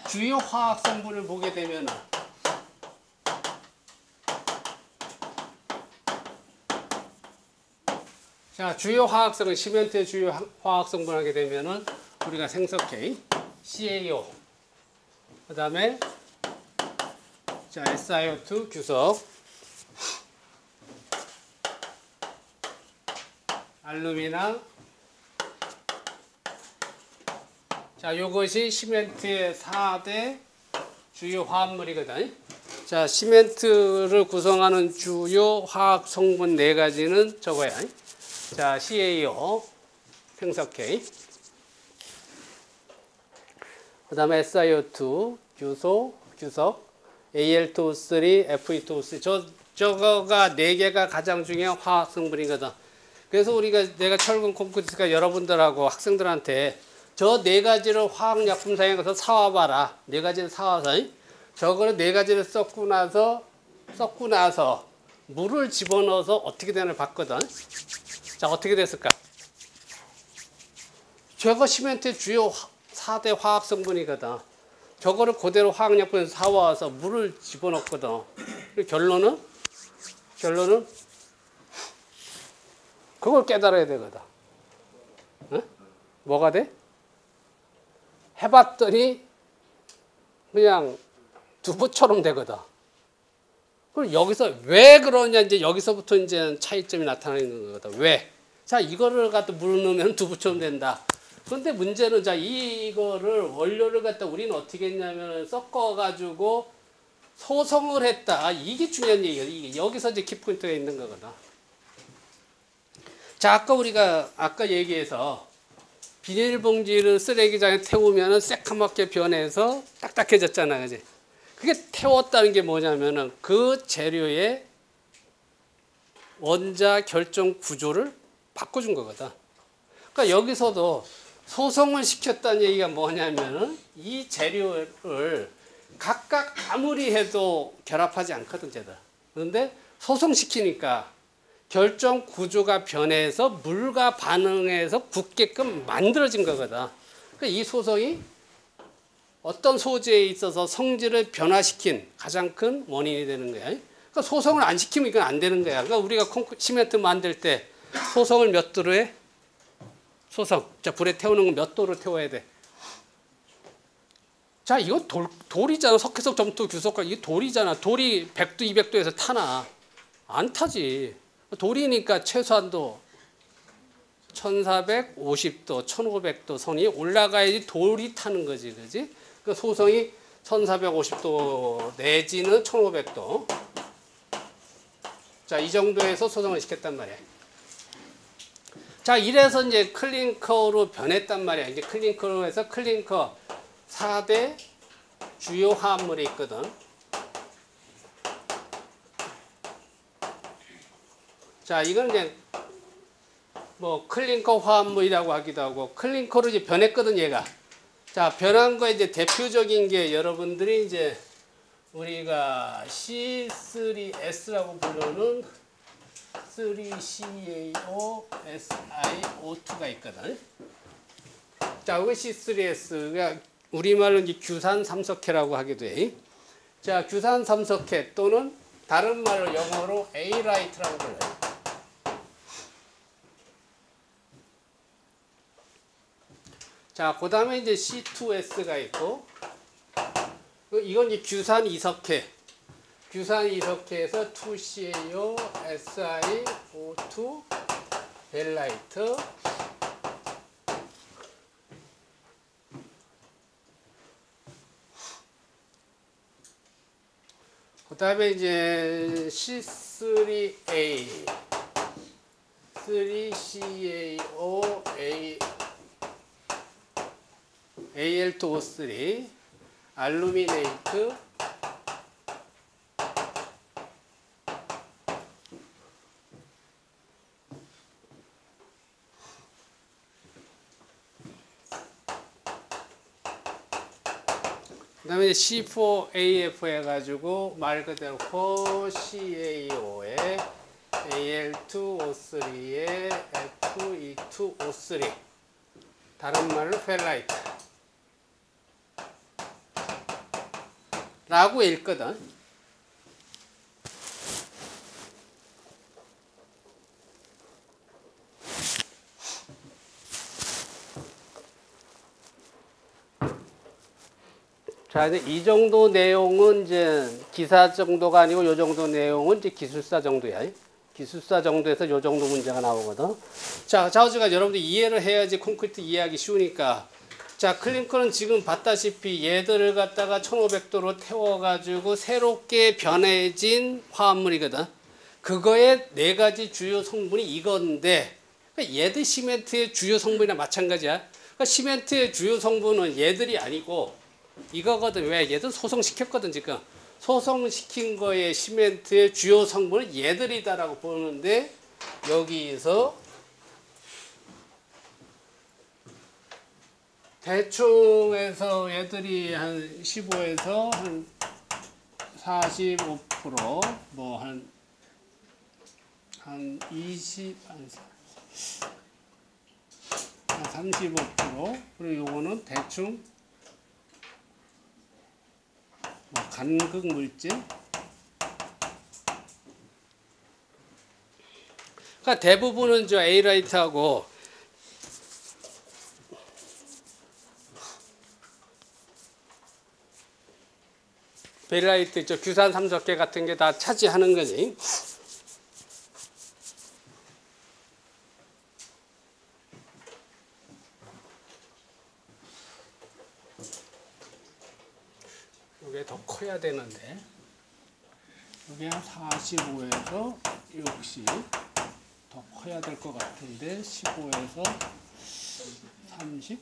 주요 화학 성분을 보게 되면 자, 주요 화학성은 시멘트의 주요 화학 성분 하게 되면은 우리가 생석K, CaO, 그다음에 자, SiO2 규석, 알루미나 자, 요것이 시멘트의 4대 주요 화합물이거든. 자, 시멘트를 구성하는 주요 화학 성분 4가지는 저거야. 자, CaO, 생석K, 그 다음에 SiO2, 규석, Al2O3, Fe2O3. 저거가 4개가 가장 중요한 화학 성분이거든. 그래서 내가 철근 콘크리트가 여러분들하고 학생들한테 저 4가지를 화학약품사에 가서 사와봐라. 4가지를 사와서 저거를 4가지를 섞고 나서 물을 집어넣어서 어떻게 되나 봤거든. 자, 어떻게 됐을까? 저거 시멘트의 주요 4대 화학 성분이거든. 저거를 그대로 화학약품에서 사와서 물을 집어넣거든. 결론은 그걸 깨달아야 되거든. 어? 뭐가 돼? 해봤더니 그냥 두부처럼 되거든. 그럼 여기서 왜 그러냐, 이제 여기서부터 이제 차이점이 나타나는 거거든. 왜? 자, 이거를 갖다 물을 넣으면 두부처럼 된다. 그런데 문제는, 자, 이거를 원료를 갖다 우리는 어떻게 했냐면 섞어가지고 소성을 했다. 이게 중요한 얘기예요. 이게 여기서 이제 키포인트가 있는 거거든. 자, 아까 얘기해서 비닐봉지를 쓰레기장에 태우면 새카맣게 변해서 딱딱해졌잖아요. 그지? 그게 태웠다는 게 뭐냐면은 그 재료의 원자 결정 구조를 바꿔준 거거든. 그러니까 여기서도 소성을 시켰다는 얘기가 뭐냐면은 이 재료를 각각 아무리 해도 결합하지 않거든, 쟤들. 그런데 소성시키니까 결정 구조가 변해서 물과 반응해서 굳게끔 만들어진 거거든. 그러니까 이 소성이 어떤 소재에 있어서 성질을 변화시킨 가장 큰 원인이 되는 거야. 그러니까 소성을 안 시키면 이건 안 되는 거야. 그러니까 우리가 시멘트 만들 때 소성을 몇 도로 해? 소성. 자, 불에 태우는 건 몇 도로 태워야 돼? 자, 이거 돌이잖아. 석회석, 점토, 규석과 이게 돌이잖아. 돌이 100도, 200도에서 타나? 안 타지. 돌이니까 최소한도 1450도, 1500도 선이 올라가야지 돌이 타는 거지. 그지? 그 소성이 1450도 내지는 1500도. 자, 이 정도에서 소성을 시켰단 말이야. 자, 이래서 이제 클링커로 변했단 말이야. 이제 클링커로 해서 클링커 4대 주요 화합물이 있거든. 자, 이건 이제 뭐 클링커 화합물이라고 하기도 하고 클링커로 이제 변했거든, 얘가. 자, 변한 거 이제 대표적인 게 여러분들이 이제 우리가 C3S라고 부르는 3CaOSiO2가 있거든. 자, 이거 C3S가 우리말로 이제 규산 삼석회라고 하기도 해. 자, 규산 삼석회 또는 다른 말로 영어로 A라이트라고 불러요. 자, 그 다음에 이제 C2S가 있고, 이건 이제 규산 이석회. 규산 이석회에서 2CaO, SiO2, 벨라이트. 그 다음에 이제 C3A, 3CaO, Al2O3, 알루미네이트, 그 다음에 C4AF 해가지고 말 그대로 CaO에 Al2O3에 F2E2O3, 다른 말로 펠라이트 라고 읽거든. 자, 이제 이 정도 내용은 이제 기사 정도가 아니고 이 정도 내용은 이제 기술사 정도야. 기술사 정도에서 이 정도 문제가 나오거든. 자, 좌우지가 여러분들 이해를 해야지 콘크리트 이해하기 쉬우니까. 자, 클링커는 지금 봤다시피 얘들을 갖다가 1500도로 태워가지고 새롭게 변해진 화합물이거든. 그거의 4가지 주요 성분이 이건데, 그러니까 얘들 시멘트의 주요 성분이나 마찬가지야. 그러니까 시멘트의 주요 성분은 얘들이 아니고 이거거든. 왜? 얘들 소성시켰거든, 지금. 소성시킨 거에 시멘트의 주요 성분은 얘들이다라고 보는데, 여기서 대충 해서 얘들이 한 15에서 한 45%, 뭐 한 한 35%, 그리고 요거는 대충 뭐 간극 물질. 그러니까 대부분은 저 A라이트하고 베라이트, 저 규산 삼석계 같은 게 다 차지하는 거지. 이게 더 커야 되는데, 이게 한 45에서 60, 더 커야 될 것 같은데 15에서 30.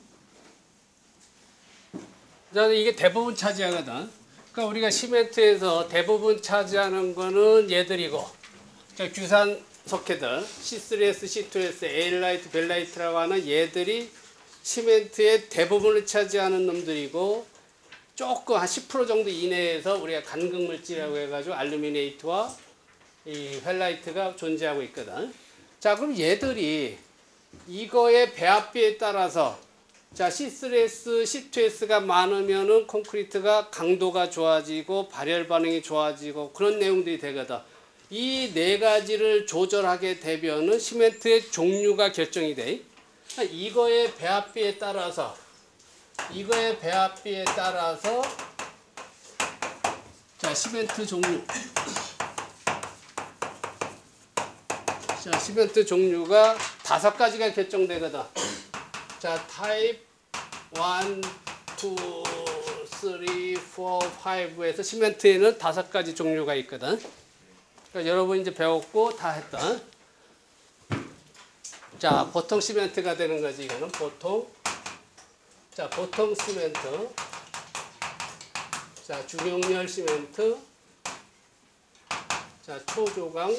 이게 대부분 차지하거든. 그러니까 우리가 시멘트에서 대부분 차지하는 거는 얘들이고, 그러니까 규산 석회들 C3S, C2S, A라이트, 벨라이트라고 하는 얘들이 시멘트의 대부분을 차지하는 놈들이고, 조금 한 10% 정도 이내에서 우리가 간극 물질이라고 해가지고 알루미네이트와 이 펠라이트가 존재하고 있거든. 자, 그럼 얘들이 이거의 배합비에 따라서, 자, C3S, C2S가 많으면은 콘크리트가 강도가 좋아지고 발열 반응이 좋아지고 그런 내용들이 되거든. 이 네 가지를 조절하게 되면은 시멘트의 종류가 결정이 돼. 이거의 배합비에 따라서, 자, 시멘트 종류. 자, 시멘트 종류가 5가지가 결정되거든. 자, 타입 1, 2, 3, 4, 5에서 시멘트에는 5가지 종류가 있거든. 그러니까 여러분 이제 배웠고 다 했던. 자, 보통 시멘트가 되는 거지. 이거는 보통. 자, 보통 시멘트. 자, 중용열 시멘트. 자, 초조강.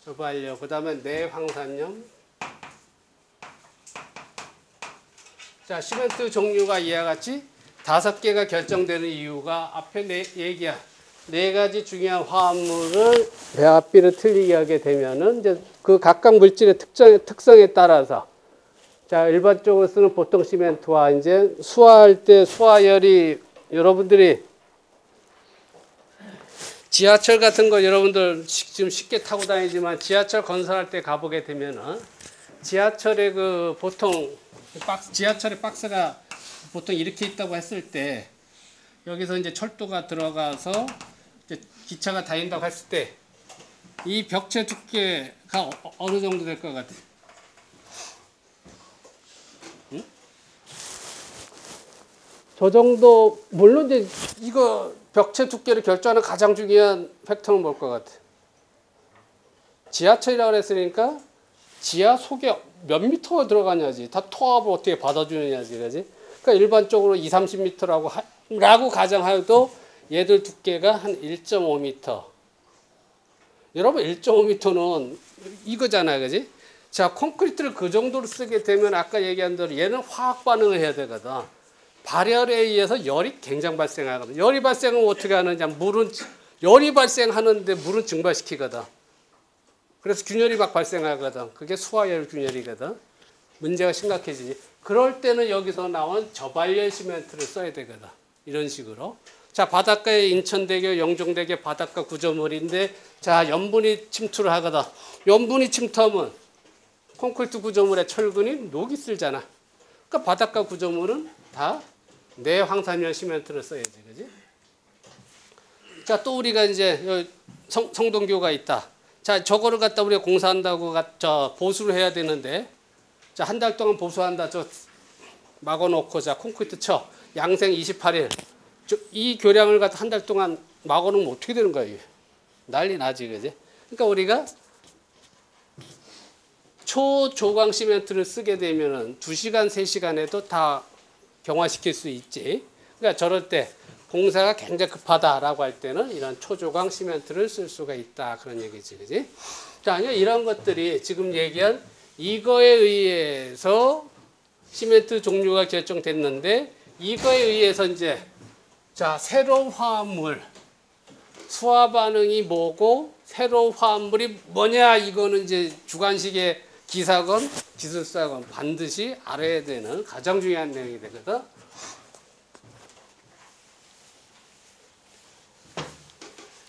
저발열, 그 다음에 내황산염. 자, 시멘트 종류가 이와 같이 5개가 결정되는 이유가 앞에 얘기한 4가지 중요한 화합물을 배합비를 틀리게 하게 되면은 이제 그 각각 물질의 특성에 따라서, 자, 일반적으로 쓰는 보통 시멘트와 이제 수화할 때 수화열이, 여러분들이 지하철 같은 거 여러분들 지금 쉽게 타고 다니지만 지하철 건설할 때 가보게 되면은 지하철의 그 보통 지하철의 박스가 보통 이렇게 있다고 했을 때, 여기서 이제 철도가 들어가서 이제 기차가 다닌다고 했을 때 이 벽체 두께가 어느 정도 될 것 같아? 응? 저 정도. 물론 이제 이거 벽체 두께를 결정하는 가장 중요한 팩터는 뭘 것 같아? 지하철이라고 했으니까 지하 속에 몇 미터가 들어가냐지. 다 토합을 어떻게 받아주느냐지. 그지? 그러니까 일반적으로 2, 30m라고 가정하여도 얘들 두께가 한 1.5m. 여러분 1.5m는 이거잖아요. 그지? 자, 콘크리트를 그 정도로 쓰게 되면 아까 얘기한 대로 얘는 화학 반응을 해야 되거든. 발열에 의해서 열이 굉장히 발생하거든. 열이 발생하면 어떻게 하느냐. 열이 발생하는데 물은 증발시키거든. 그래서 균열이 막 발생하거든. 그게 수화열 균열이거든. 문제가 심각해지지. 그럴 때는 여기서 나온 저발열 시멘트를 써야 되거든. 이런 식으로. 자, 바닷가에 인천대교, 영종대교 바닷가 구조물인데, 자, 염분이 침투를 하거든. 염분이 침투하면 콘크리트 구조물에 철근이 녹이 쓸잖아. 그러니까 바닷가 구조물은 다 내황산열 시멘트를 써야지. 그지? 자, 또 우리가 이제 성동교가 있다. 자, 저거를 갖다 우리가 공사한다고 보수를 해야 되는데, 자, 한 달 동안 보수한다. 저 막아놓고, 자, 콘크리트 쳐. 양생 28일. 이 교량을 갖다 한 달 동안 막아놓으면 어떻게 되는 거야, 이게? 난리 나지, 그지? 그러니까 우리가 초조광 시멘트를 쓰게 되면은 2시간, 3시간에도 다 경화시킬 수 있지. 그러니까 저럴 때 공사가 굉장히 급하다라고 할 때는 이런 초조광 시멘트를 쓸 수가 있다. 그런 얘기지, 그지? 자, 이런 것들이 지금 얘기한 이거에 의해서 시멘트 종류가 결정됐는데, 이거에 의해서 이제 자, 새로운 화합물. 수화 반응이 뭐고 새로운 화합물이 뭐냐, 이거는 이제 주관식의 기사건 기술사건 반드시 알아야 되는 가장 중요한 내용이 되거든.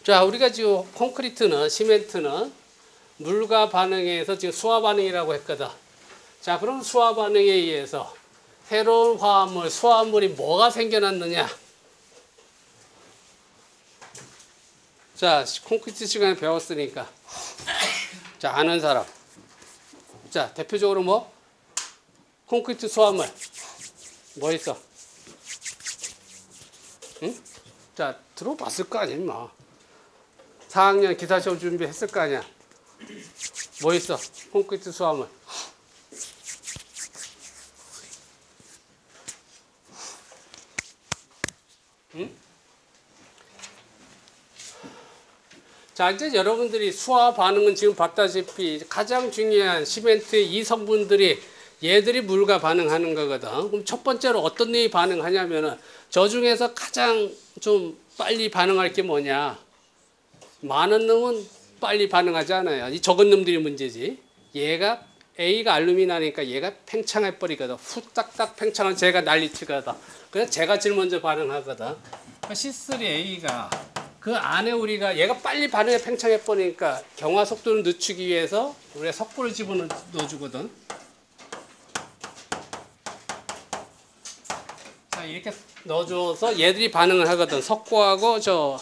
자, 우리가 지금 콘크리트는, 시멘트는 물과 반응해서 지금 수화 반응이라고 했거든. 자, 그럼 수화 반응에 의해서 새로운 화합물, 수화물이 뭐가 생겨났느냐? 자, 콘크리트 시간에 배웠으니까. 자, 아는 사람. 자, 대표적으로 뭐? 콘크리트 수화물. 뭐 있어? 응? 자, 들어봤을 거 아니야, 임마. 4학년 기사시험 준비했을 거 아니야. 뭐 있어? 콘크리트 수화물. 응? 자, 이제 여러분들이 수화 반응은 지금 봤다시피 가장 중요한 시멘트의 이 성분들이 얘들이 물과 반응하는 거거든. 그럼 첫 번째로 어떤 놈이 반응하냐면은 저 중에서 가장 좀 빨리 반응할 게 뭐냐? 많은 놈은 빨리 반응하지 않아요. 이 적은 놈들이 문제지. 얘가 A가 알루미나니까 얘가 팽창해 버리거든. 후딱딱 팽창은 제가 난리치거든. 그래서 제가 제일 먼저 반응하거든. C3A가 그 안에 우리가 얘가 빨리 반응해 팽창해 버리니까 경화 속도를 늦추기 위해서 우리가 석고를 집어넣어주거든. 자, 이렇게 넣어줘서 얘들이 반응을 하거든. 석고하고 저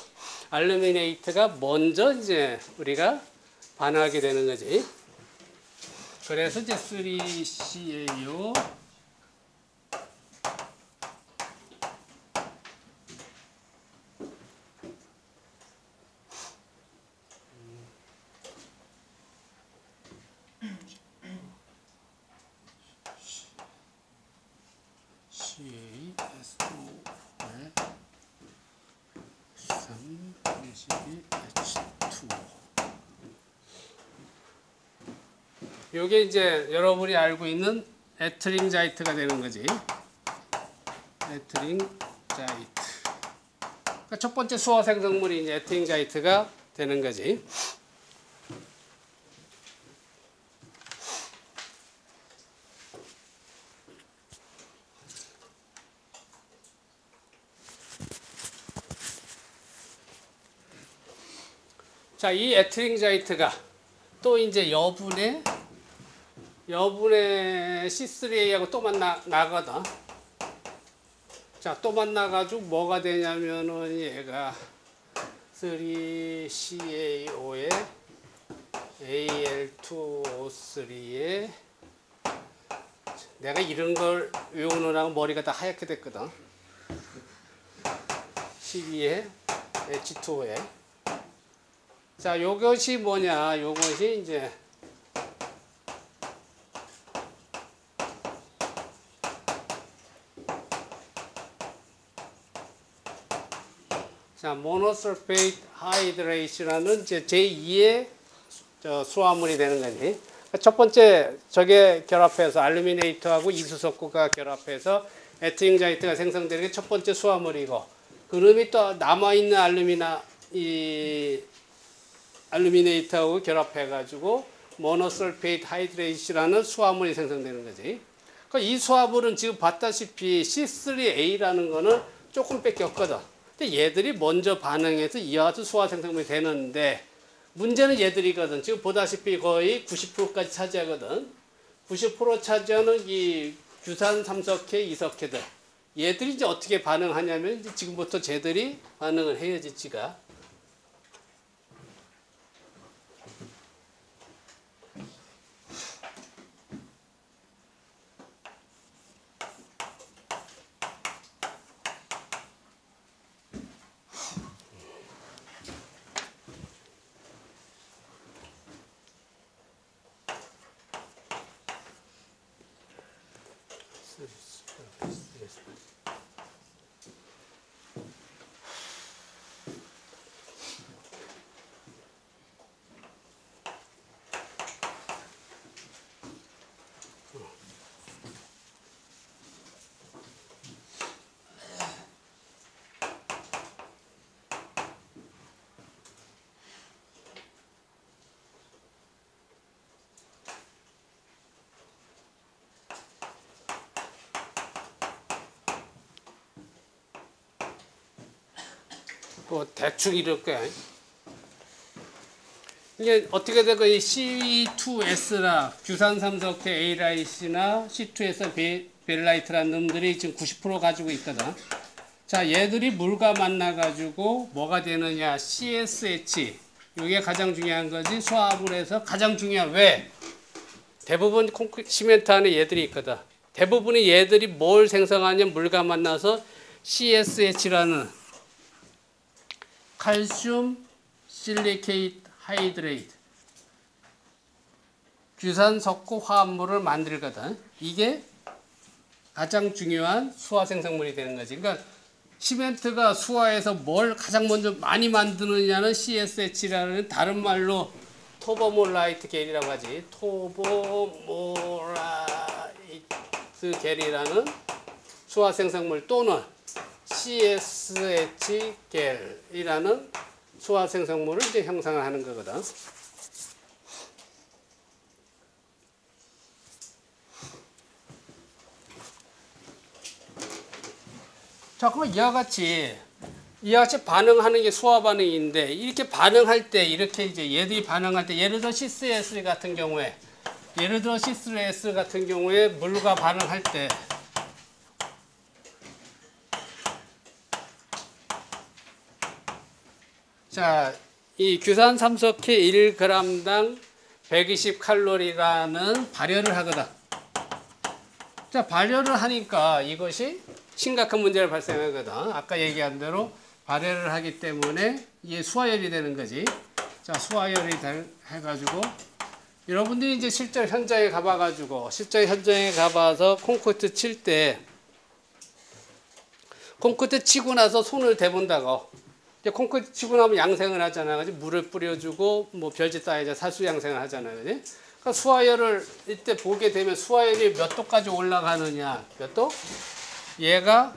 알루미네이트가 먼저 이제 우리가 반응하게 되는 거지. 그래서 이제 3CaO CaSO에 322H2O. 요게 이제 여러분이 알고 있는 에트링자이트가 되는 거지. 에트링자이트. 그러니까 첫 번째 수화 생성물이 이제 에트링자이트가 되는 거지. 자, 이 에트링자이트가 또 이제 여분의 C3A하고 또 나거든. 자, 또 만나가지고 뭐가 되냐면은 얘가 3CaO에 Al2O3에 내가 이런 걸 외우느라고 머리가 다 하얗게 됐거든. 12에 H2O에. 자, 요것이 뭐냐? 요것이 이제 자, 모노설페이트 하이드레이트라는 이제 제2의 수화물이 되는 거지. 첫 번째 저게 결합해서 알루미네이트하고 이수석고가 결합해서 에트링자이트가 생성되는 게 첫 번째 수화물이고, 그놈이 또 남아있는 알루미네이트하고 결합해가지고 모노설페이트 하이드레이트라는 수화물이 생성되는 거지. 그러니까 이 수화물은 지금 봤다시피 C3A라는 거는 조금 밖에 없거든. 근데 얘들이 먼저 반응해서 이와 같은 수화 생성물이 되는데 문제는 얘들이거든. 지금 보다시피 거의 90%까지 차지하거든. 90% 차지하는 이 규산 3석회, 2석회들. 얘들이 이제 어떻게 반응하냐면 이제 지금부터 쟤들이 반응을 해야지, 지가. 그 대충 이럴 거야. 이게 어떻게 되고 이 C2S나 규산삼석회 A라이트나 C2S 베릴라이트라는 놈들이 지금 90% 가지고 있거든. 자, 얘들이 물과 만나가지고 뭐가 되느냐? CSH. 이게 가장 중요한 거지. 수압을 해서 가장 중요한. 왜? 대부분 시멘트 안에 얘들이 있거든. 대부분의 얘들이 뭘 생성하냐면 물과 만나서 CSH라는 칼슘 실리케이트 하이드레이트 규산석고 화합물을 만들거든. 이게 가장 중요한 수화 생성물이 되는 거지. 그러니까 시멘트가 수화에서 뭘 가장 먼저 많이 만드느냐는 CSH라는 다른 말로 토버몰라이트 겔이라고 하지. 토버몰라이트 겔이라는 수화 생성물 또는 CSH 겔이라는 수화 생성물을 이제 형성을 하는 거거든. 자, 그럼 이와 같이 반응하는 게 수화 반응인데, 이렇게 반응할 때, 이렇게 이제 얘들이 반응할 때, 예를 들어 C3S 같은 경우에, 물과 반응할 때, 자, 이 규산삼석회 1g당 120칼로리라는 발열을 하거든. 자, 발열을 하니까 이것이 심각한 문제를 발생하거든. 아까 얘기한 대로 발열을 하기 때문에 이게 수화열이 되는 거지. 자, 수화열이 해가지고 여러분들이 이제 실제 현장에 가봐서 콘크리트 칠 때 콘크리트 치고 나서 손을 대본다고. 이제 콘크리트 치고 나면 양생을 하잖아. 그지? 물을 뿌려주고 뭐 별짓 다 이제 살수 양생을 하잖아. 그지? 그러니까 수화열을 이때 보게 되면 수화열이 몇 도까지 올라가느냐. 몇 도? 얘가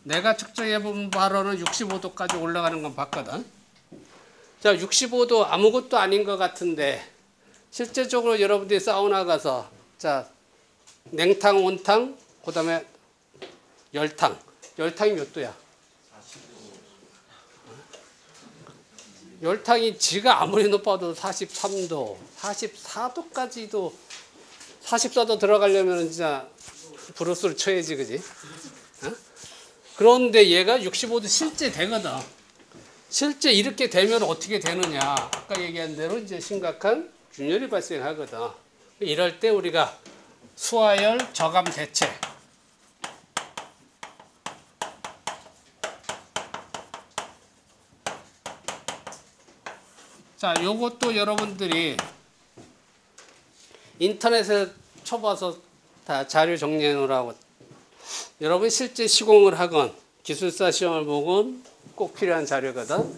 내가 측정해 본 바로는 65도까지 올라가는 건 봤거든. 자, 65도 아무것도 아닌 것 같은데 실제적으로 여러분들이 사우나 가서 자, 냉탕, 온탕, 그 다음에 열탕. 열탕이 몇 도야? 열탕이 지가 아무리 높아도 43도, 44도까지도 44도 들어가려면 진짜 브루스를 쳐야지, 그지? 어? 그런데 얘가 65도 실제 되거든. 실제 이렇게 되면 어떻게 되느냐? 아까 얘기한 대로 이제 심각한 균열이 발생하거든. 이럴 때 우리가 수화열 저감 대책. 자, 요것도 여러분들이 인터넷에 쳐봐서 다 자료 정리해 놓으라고. 여러분 실제 시공을 하건 기술사 시험을 보건 꼭 필요한 자료거든.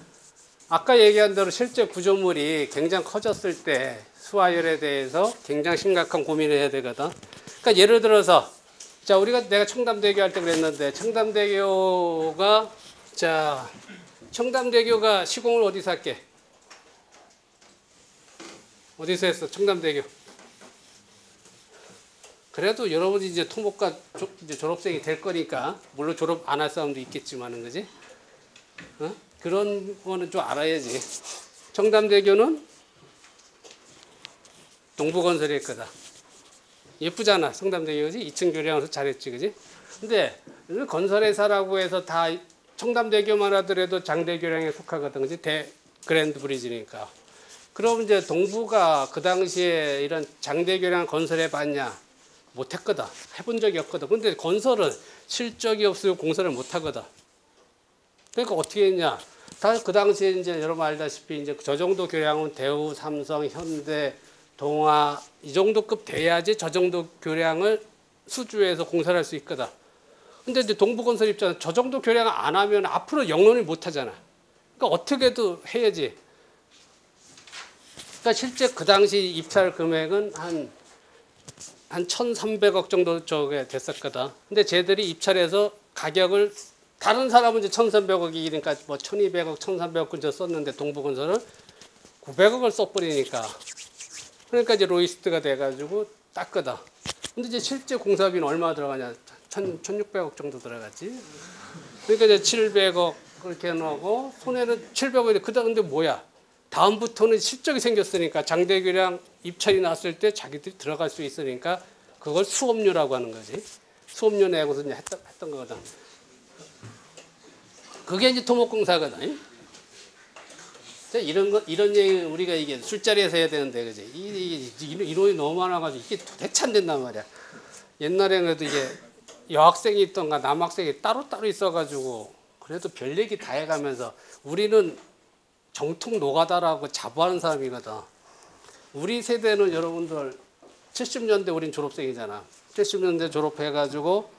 아까 얘기한 대로 실제 구조물이 굉장히 커졌을 때 수화열에 대해서 굉장히 심각한 고민을 해야 되거든. 그러니까 예를 들어서 자, 내가 청담대교 할 때 그랬는데 청담대교가 시공을 어디서 할게? 어디서 했어? 청담대교. 그래도 여러분이 이제 토목과 이제 졸업생이 될 거니까, 물론 졸업 안 할 사람도 있겠지만은, 그지? 어? 그런 거는 좀 알아야지. 청담대교는 동부건설이 했거든. 예쁘잖아, 청담대교, 그지? 2층 교량에서 잘했지, 그지? 근데 건설회사라고 해서 다 청담대교만 하더라도 장대교량에 속하거든, 그지? 그랜드 브리지니까. 그럼 이제 동부가 그 당시에 이런 장대교량 건설해 봤냐? 못했거든. 해본 적이 없거든. 근데 건설은 실적이 없으면 공사를 못하거든. 그러니까 어떻게 했냐? 다 그 당시에 이제 여러분 알다시피 이제 저 정도 교량은 대우, 삼성, 현대, 동아 이 정도급 돼야지 저 정도 교량을 수주해서 공사를 할 수 있거든. 근데 이제 동부건설 입장에서 저 정도 교량을 안 하면 앞으로 영론을 못 하잖아. 그러니까 어떻게도 해야지. 그러니까 실제 그 당시 입찰 금액은 한 1,300억 정도 저게 됐었거든. 근데 쟤들이 입찰해서 가격을 다른 사람은 이제 1,300억이니까 뭐 1,200억, 1,300억 근처 썼는데 동부건설은 900억을 써버리니까. 그러니까 이제 로이스트가 돼가지고 땄거든. 근데 이제 실제 공사비는 얼마 들어가냐? 1,600억 정도 들어갔지. 그러니까 이제 700억 그렇게 해놓고 손해는 700원인데 그다음 근데 뭐야? 다음부터는 실적이 생겼으니까 장대규랑 입찰이 났을 때 자기들이 들어갈 수 있으니까 그걸 수업료라고 하는 거지. 수업료 내고서 이제 했던 거거든. 그게 이제 토목공사거든. 이런 얘기 우리가 이게 술자리에서 해야 되는데, 그지? 이론이 너무 많아가지고 이게 도대체 안 된단 말이야. 옛날에는 그래도 이게 여학생이 있던가 남학생이 따로따로 있어가지고 그래도 별 얘기 다 해가면서 우리는 정통 노가다라고 자부하는 사람이거든. 우리 세대는 여러분들 70년대 우린 졸업생이잖아. 70년대 졸업해가지고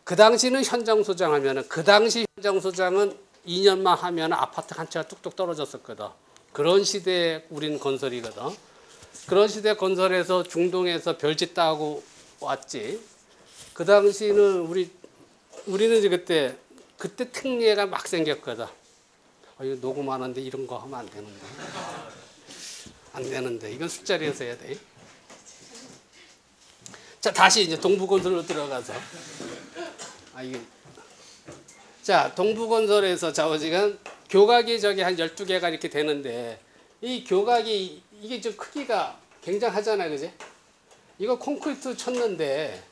그 당시는 현장 소장하면은 그 당시 현장 소장은 2년만 하면 아파트 한 채가 뚝뚝 떨어졌었거든. 그런 시대에 우린 건설이거든. 그런 시대 건설에서 중동에서 별짓 따고 왔지. 그 당시는 우리는 이제 그때 특례가 막 생겼거든. 이거 녹음하는데 이런 거 하면 안 되는데. 안 되는데. 이건 술자리에서 해야 돼. 자, 다시 이제 동부건설로 들어가서. 자, 동부건설에서 좌우지간 교각이 저기 한 12개가 이렇게 되는데 이 교각이 이게 좀 크기가 굉장하잖아요. 그지? 이거 콘크리트 쳤는데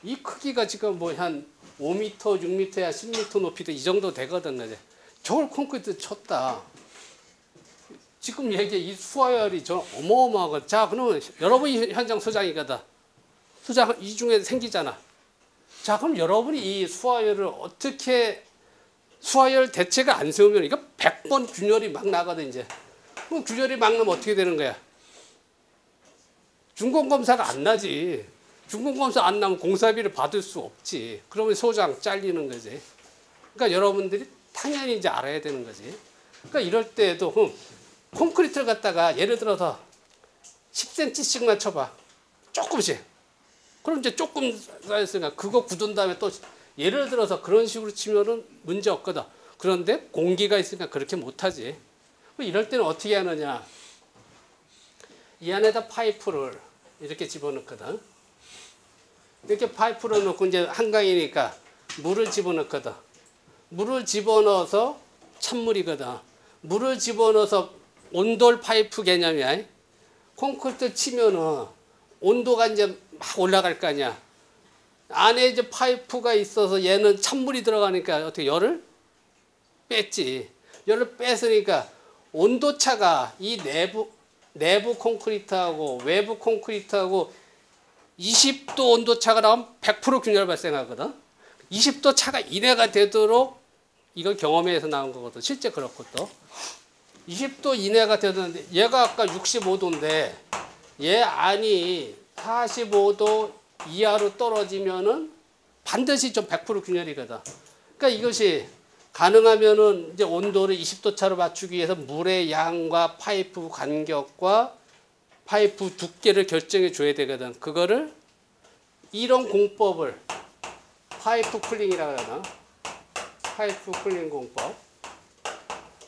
이 크기가 지금 뭐 한 5m, 6m야 10m 높이도 이 정도 되거든. 그지? 저걸 콘크리트 쳤다. 지금 이 수화열이 저 어마어마하고. 자, 그러면 여러분이 현장 소장이거든. 소장 이 중에 생기잖아. 자, 그럼 여러분이 이 수화열을 어떻게 수화열 대체가 안 세우면 이거 100번 균열이 막 나거든 이제. 그럼 균열이 막 나면 어떻게 되는 거야? 준공검사가 안 나지. 준공검사 안 나면 공사비를 받을 수 없지. 그러면 소장 잘리는 거지. 그러니까 여러분들이 당연히 이제 알아야 되는 거지. 그러니까 이럴 때에도 콘크리트를 갖다가 예를 들어서 10cm씩만 쳐봐. 조금씩. 그럼 이제 조금 쌓였으니까 그거 굳은 다음에 또 예를 들어서 그런 식으로 치면은 문제 없거든. 그런데 공기가 있으니까 그렇게 못하지. 이럴 때는 어떻게 하느냐. 이 안에다 파이프를 이렇게 집어넣거든. 이렇게 파이프를 넣고 이제 한강이니까 물을 집어넣거든. 물을 집어넣어서 찬물이거든. 물을 집어넣어서 온돌 파이프 개념이야. 콘크리트 치면은 온도가 이제 막 올라갈 거 아니야. 안에 이제 파이프가 있어서 얘는 찬물이 들어가니까 어떻게 열을 뺐지. 열을 뺐으니까 온도차가 이 내부 콘크리트하고 외부 콘크리트하고 20도 온도차가 나오면 100% 균열 발생하거든. 20도 차가 이내가 되도록 이건 경험에서 나온 거거든. 실제 그렇고 또 20도 이내가 되는데 얘가 아까 65도인데 얘 안이 45도 이하로 떨어지면은 반드시 좀 100% 균열이거든. 그러니까 이것이 가능하면은 이제 온도를 20도 차로 맞추기 위해서 물의 양과 파이프 간격과 파이프 두께를 결정해 줘야 되거든. 그거를 이런 공법을 파이프 쿨링이라고 하나? 파이프 쿨링 공법.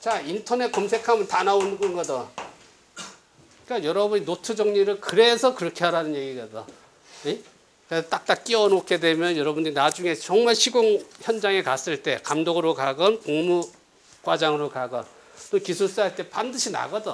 자, 인터넷 검색하면 다 나오는 거거든. 그러니까 여러분이 노트 정리를 그래서 그렇게 하라는 얘기거든. 예? 그래서 딱딱 끼워 놓게 되면 여러분들이 나중에 정말 시공 현장에 갔을 때 감독으로 가건 공무과장으로 가건 또 기술사 할 때 반드시 나거든.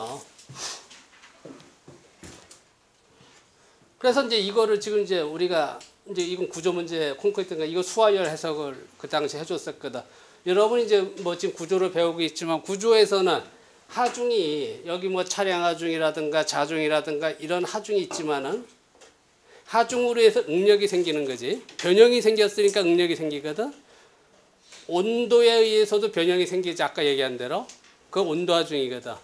그래서 이제 이거를 지금 이제 우리가 이제 이건 구조 문제 콘크리트인가 이거 수화열 해석을 그 당시 해줬었거든. 여러분이 이제 뭐 지금 구조를 배우고 있지만 구조에서는 하중이 여기 뭐 차량 하중이라든가 자중이라든가 이런 하중이 있지만은 하중으로 해서 응력이 생기는 거지. 변형이 생겼으니까 응력이 생기거든. 온도에 의해서도 변형이 생기지. 아까 얘기한 대로 그 온도 하중이거든.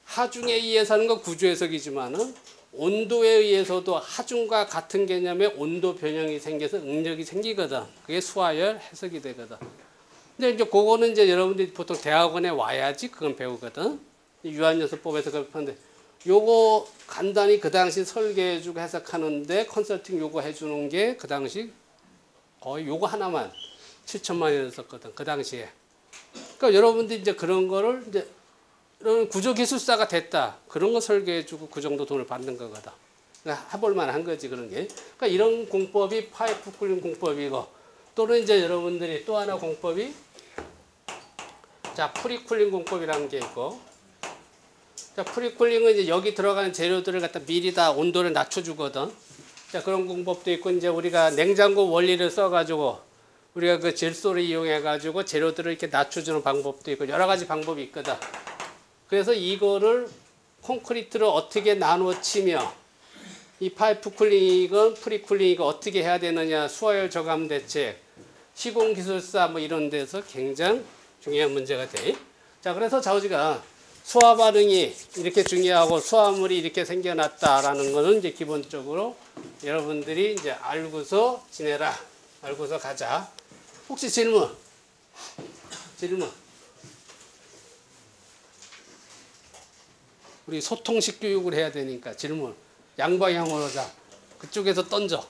하중에 의해서 하는 건 구조 해석이지만은 온도에 의해서도 하중과 같은 개념의 온도 변형이 생겨서 응력이 생기거든. 그게 수화열 해석이 되거든. 근데 이제 그거는 이제 여러분들이 보통 대학원에 와야지 그건 배우거든. 유한연습법에서 그렇는데 요거 간단히 그 당시 설계해주고 해석하는데 컨설팅 요거 해주는 게 그 당시 거의 요거 하나만 7천만 원을 썼거든. 그 당시에. 그러니까 여러분들이 이제 그런 거를 이제 이런 구조기술사가 됐다. 그런 거 설계해주고 그 정도 돈을 받는 거거든. 그러니까 해볼 만한 거지, 그런 게. 그러니까 이런 공법이 파이프 쿨링 공법이고, 또는 이제 여러분들이 또 하나 공법이 자, 프리쿨링 공법이라는 게 있고, 자, 프리쿨링은 이제 여기 들어가는 재료들을 갖다 미리 다 온도를 낮춰주거든. 자, 그런 공법도 있고, 이제 우리가 냉장고 원리를 써가지고, 우리가 그 질소를 이용해가지고 재료들을 이렇게 낮춰주는 방법도 있고, 여러 가지 방법이 있거든. 그래서 이거를 콘크리트를 어떻게 나누어 치며, 이 파이프 쿨링이건 프리쿨링이건 어떻게 해야 되느냐, 수화열 저감 대책, 시공기술사 뭐 이런 데서 굉장히 중요한 문제가 돼. 자, 그래서 좌우지가 수화 반응이 이렇게 중요하고 수화물이 이렇게 생겨났다라는 거는 이제 기본적으로 여러분들이 이제 알고서 지내라. 알고서 가자. 혹시 질문? 질문? 우리 소통식 교육을 해야 되니까 질문. 양방향으로 자. 그쪽에서 던져.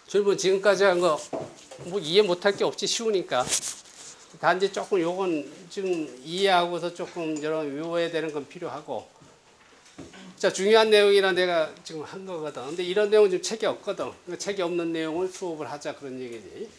질문 지금까지 한 거 뭐 이해 못할 게 없지 쉬우니까. 단지 조금 요건 지금 이해하고서 조금 여러분 외워야 되는 건 필요하고. 자, 중요한 내용이라 내가 지금 한 거거든. 근데 이런 내용은 지금 책이 없거든. 책이 없는 내용을 수업을 하자 그런 얘기지.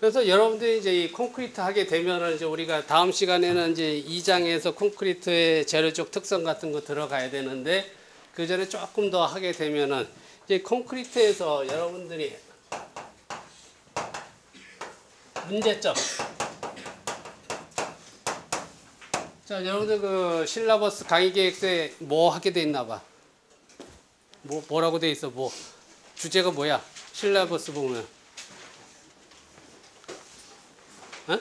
그래서 여러분들이 이제 이 콘크리트 하게 되면은 이제 우리가 다음 시간에는 이제 2장에서 콘크리트의 재료적 특성 같은 거 들어가야 되는데 그 전에 조금 더 하게 되면은 이제 콘크리트에서 여러분들이 문제점. 자, 여러분들 그 실라버스 강의 계획서에 뭐 하게 돼 있나 봐. 뭐라고 돼 있어? 뭐 주제가 뭐야? 실라버스 보면. 어?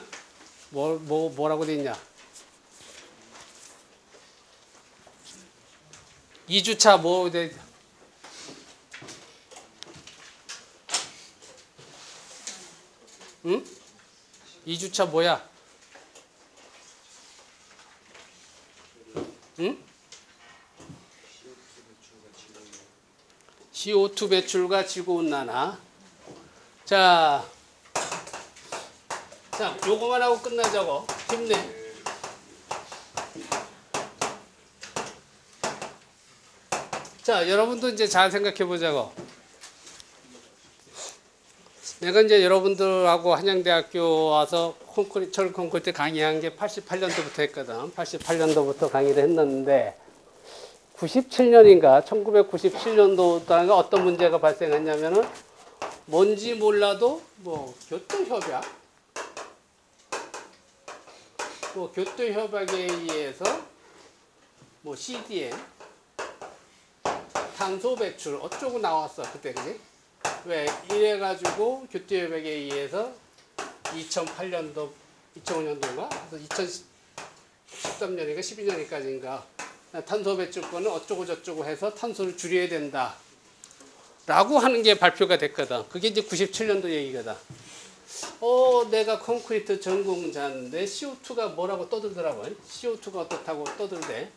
뭐라고 돼 있냐? 2주차 뭐 돼? 응? 2주차 뭐야? 응? CO2 배출과 지구온난화. 자, 요거만 하고 끝나자고. 힘내. 자, 여러분도 이제 잘 생각해 보자고. 내가 이제 여러분들하고 한양대학교 와서 철 콘크리트 강의한 게 88년도부터 했거든. 88년도부터 강의를 했는데 97년인가 1997년도가 어떤 문제가 발생했냐면은 뭔지 몰라도 뭐 교통협약 교통협약에 의해서 뭐 CDM 탄소 배출 어쩌고 나왔어 그때 그지? 왜 이래가지고 교통협약에 의해서 2008년도 2005년도인가 그래서 2013년인가 12년까지인가 탄소 배출권은 어쩌고 저쩌고 해서 탄소를 줄여야 된다 라고 하는 게 발표가 됐거든. 그게 이제 97년도 얘기거든. 내가 콘크리트 전공자인데 CO2가 뭐라고 떠들더라고. CO2가 어떻다고 떠들대.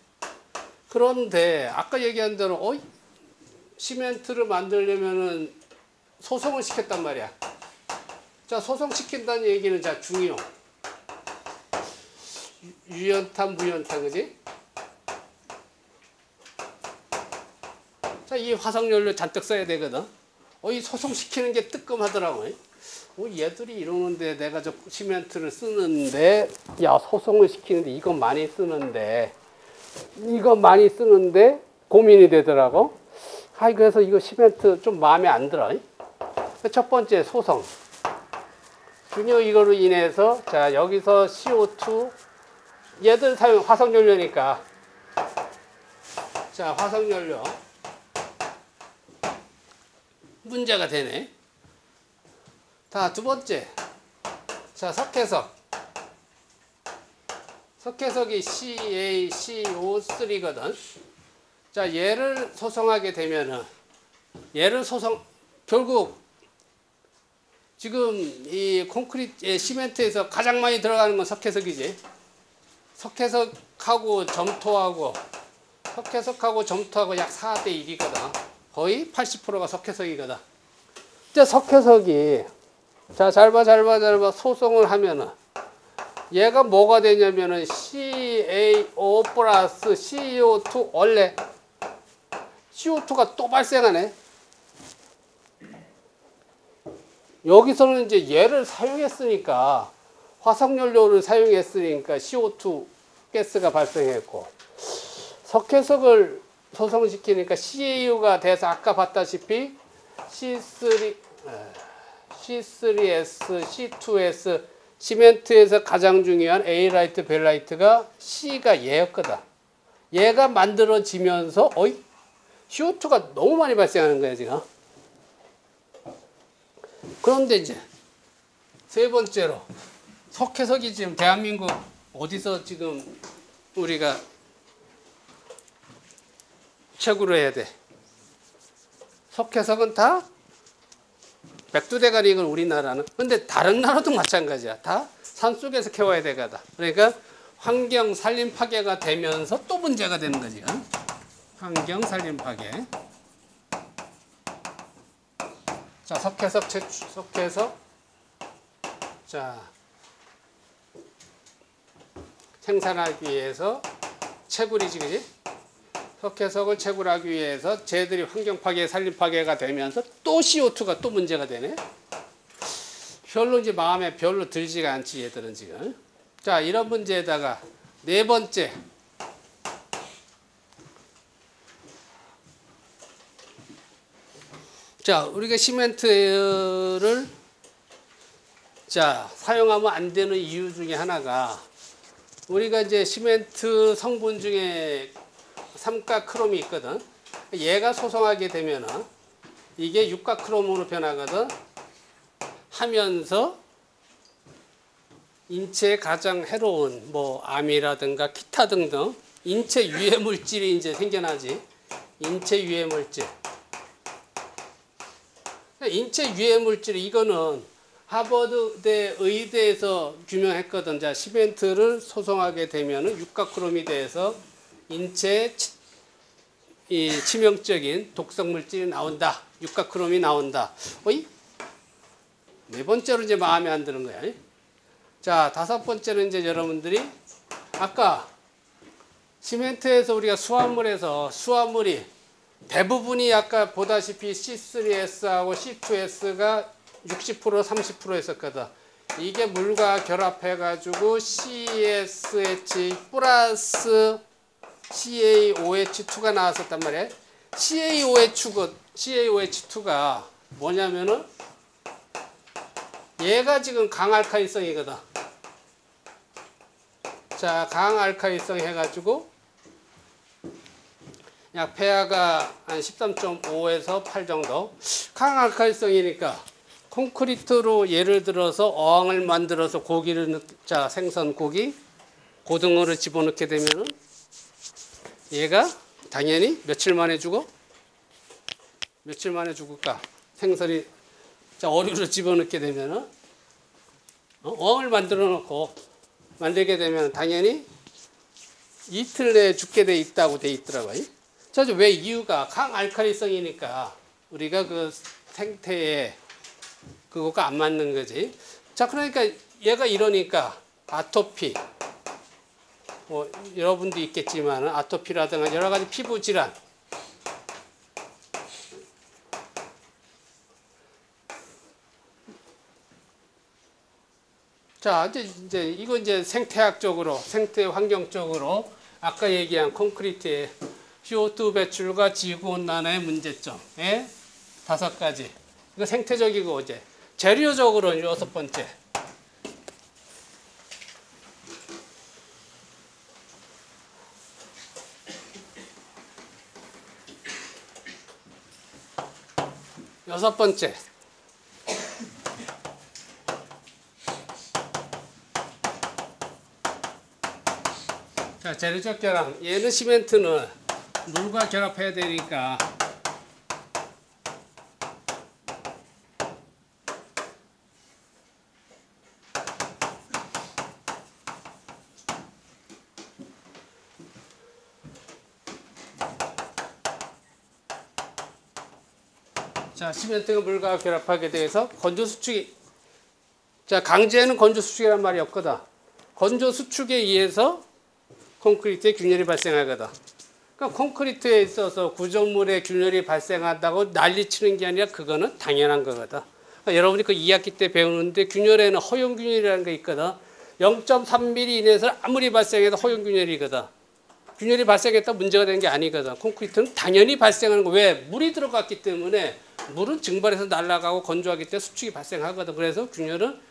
그런데 아까 얘기한 대로 시멘트를 만들려면은 소송을 시켰단 말이야. 자, 소송시킨다는 얘기는 자 중요. 유연탄, 무연탄, 그지? 자, 이 화석연료 잔뜩 써야 되거든. 이 소송시키는 게 뜨끔하더라고. 얘들이 이러는데 내가 저 시멘트를 쓰는데, 야, 소송을 시키는데 이거 많이 쓰는데 고민이 되더라고. 그래서 이거 시멘트 좀 마음에 안 들어. 첫 번째 소송. 중요 이거로 인해서, 자, 여기서 CO2, 얘들 사용 화석연료니까. 자, 화석연료. 문제가 되네. 자, 두 번째. 자, 석회석. 석회석이 CaCO3거든. 자, 얘를 소송하게 되면은, 결국, 지금 이 콘크리트, 시멘트에서 가장 많이 들어가는 건 석회석이지. 석회석하고 점토하고 약 4대 1이거든. 거의 80%가 석회석이거든. 이제 석회석이 자, 잘 봐, 잘 봐, 잘 봐. 소송을 하면은 얘가 뭐가 되냐면은 CaO 플러스 CO2 원래 CO2가 또 발생하네. 여기서는 이제 얘를 사용했으니까 화석연료를 사용했으니까 CO2 가스가 발생했고 석회석을 소성시키니까 CaU가 돼서 아까 봤다시피 C3S, C2S 시멘트에서 가장 중요한 A라이트, 벨라이트가 C가 얘였거든. 얘가 만들어지면서 CO2가 너무 많이 발생하는 거야 지금. 그런데 이제 세 번째로 석회석이 지금 대한민국 어디서 지금 우리가 최고로 해야 돼? 석회석은 다 백두대간이건 우리나라는. 근데 다른 나라도 마찬가지야. 다 산속에서 캐와야 되거든. 그러니까 환경 산림 파괴가 되면서 또 문제가 되는 거지. 환경 산림 파괴. 자, 석회석 채취, 석회석. 자, 생산하기 위해서 채굴이지, 그지? 석회석을 채굴하기 위해서 쟤들이 환경 파괴, 산림 파괴가 되면서 또 CO2가 또 문제가 되네. 별로 이제 마음에 별로 들지가 않지, 얘들은 지금. 자, 이런 문제에다가 네 번째. 자, 우리가 시멘트를 자, 사용하면 안 되는 이유 중에 하나가 우리가 이제 시멘트 성분 중에 삼가크롬이 있거든. 얘가 소성하게 되면은 이게 육가크롬으로 변하거든. 하면서 인체에 가장 해로운 뭐 암이라든가 기타 등등 인체 유해 물질이 이제 생겨나지. 인체 유해 물질. 인체 유해 물질 이거는 하버드대 의대에서 규명했거든. 자, 시멘트를 소성하게 되면은 육가크롬이 돼서 인체에 이 치명적인 독성 물질이 나온다. 육가크롬이 나온다. 네 번째로 이제 마음에 안 드는 거야. 자, 다섯 번째는 이제 여러분들이 아까 시멘트에서 우리가 수화물에서 수화물이 대부분이 아까 보다시피 C3S하고 C2S가 60% 30% 했었거든. 이게 물과 결합해가지고 CSH 플러스 CaOH2가 나왔었단 말이에요. CaOH2가 뭐냐면은 얘가 지금 강알카리성이거든. 자, 강알카리성 해가지고 약 pH가 한 13.5에서 8 정도. 강알카리성이니까 콘크리트로 예를 들어서 어항을 만들어서 고기를 자 생선 고기 고등어를 집어넣게 되면은 얘가 당연히 며칠 만에 죽어? 며칠 만에 죽을까? 생선이 자 어류를 집어넣게 되면은 어항을 만들어 놓고 만들게 되면 당연히 이틀 내에 죽게 돼 있다고 돼 있더라고요. 자, 왜 이유가 강알칼리성이니까 우리가 그 생태에 그거가 안 맞는 거지. 자, 그러니까 얘가 이러니까 아토피, 뭐 여러분도 있겠지만 아토피라든가 여러 가지 피부 질환, 자, 이제 이거 이제 생태학적으로, 생태 환경적으로 아까 얘기한 콘크리트의 CO2 배출과 지구온난화의 문제점에 5가지. 이거 생태적이고 이제 재료적으로는 6번째. 여섯 번째. 자, 재료적 결합. 얘는 시멘트는 물과 결합해야 되니까 자, 시멘트가 물과 결합하게 돼서 건조 수축이 자, 강제는 건조 수축이란 말이 없거든. 건조 수축에 의해서 콘크리트에 균열이 발생하거든. 그러니까 콘크리트에 있어서 구조물에 균열이 발생한다고 난리치는 게 아니라 그거는 당연한 거거든. 그러니까 여러분이 그 2학기 때 배우는데 균열에는 허용균열이라는 게 있거든. 0.3mm 이내에서 아무리 발생해도 허용균열이거든. 균열이 발생했다 문제가 되는 게 아니거든. 콘크리트는 당연히 발생하는 거. 왜? 물이 들어갔기 때문에 물은 증발해서 날아가고 건조하기 때문에 수축이 발생하거든. 그래서 균열은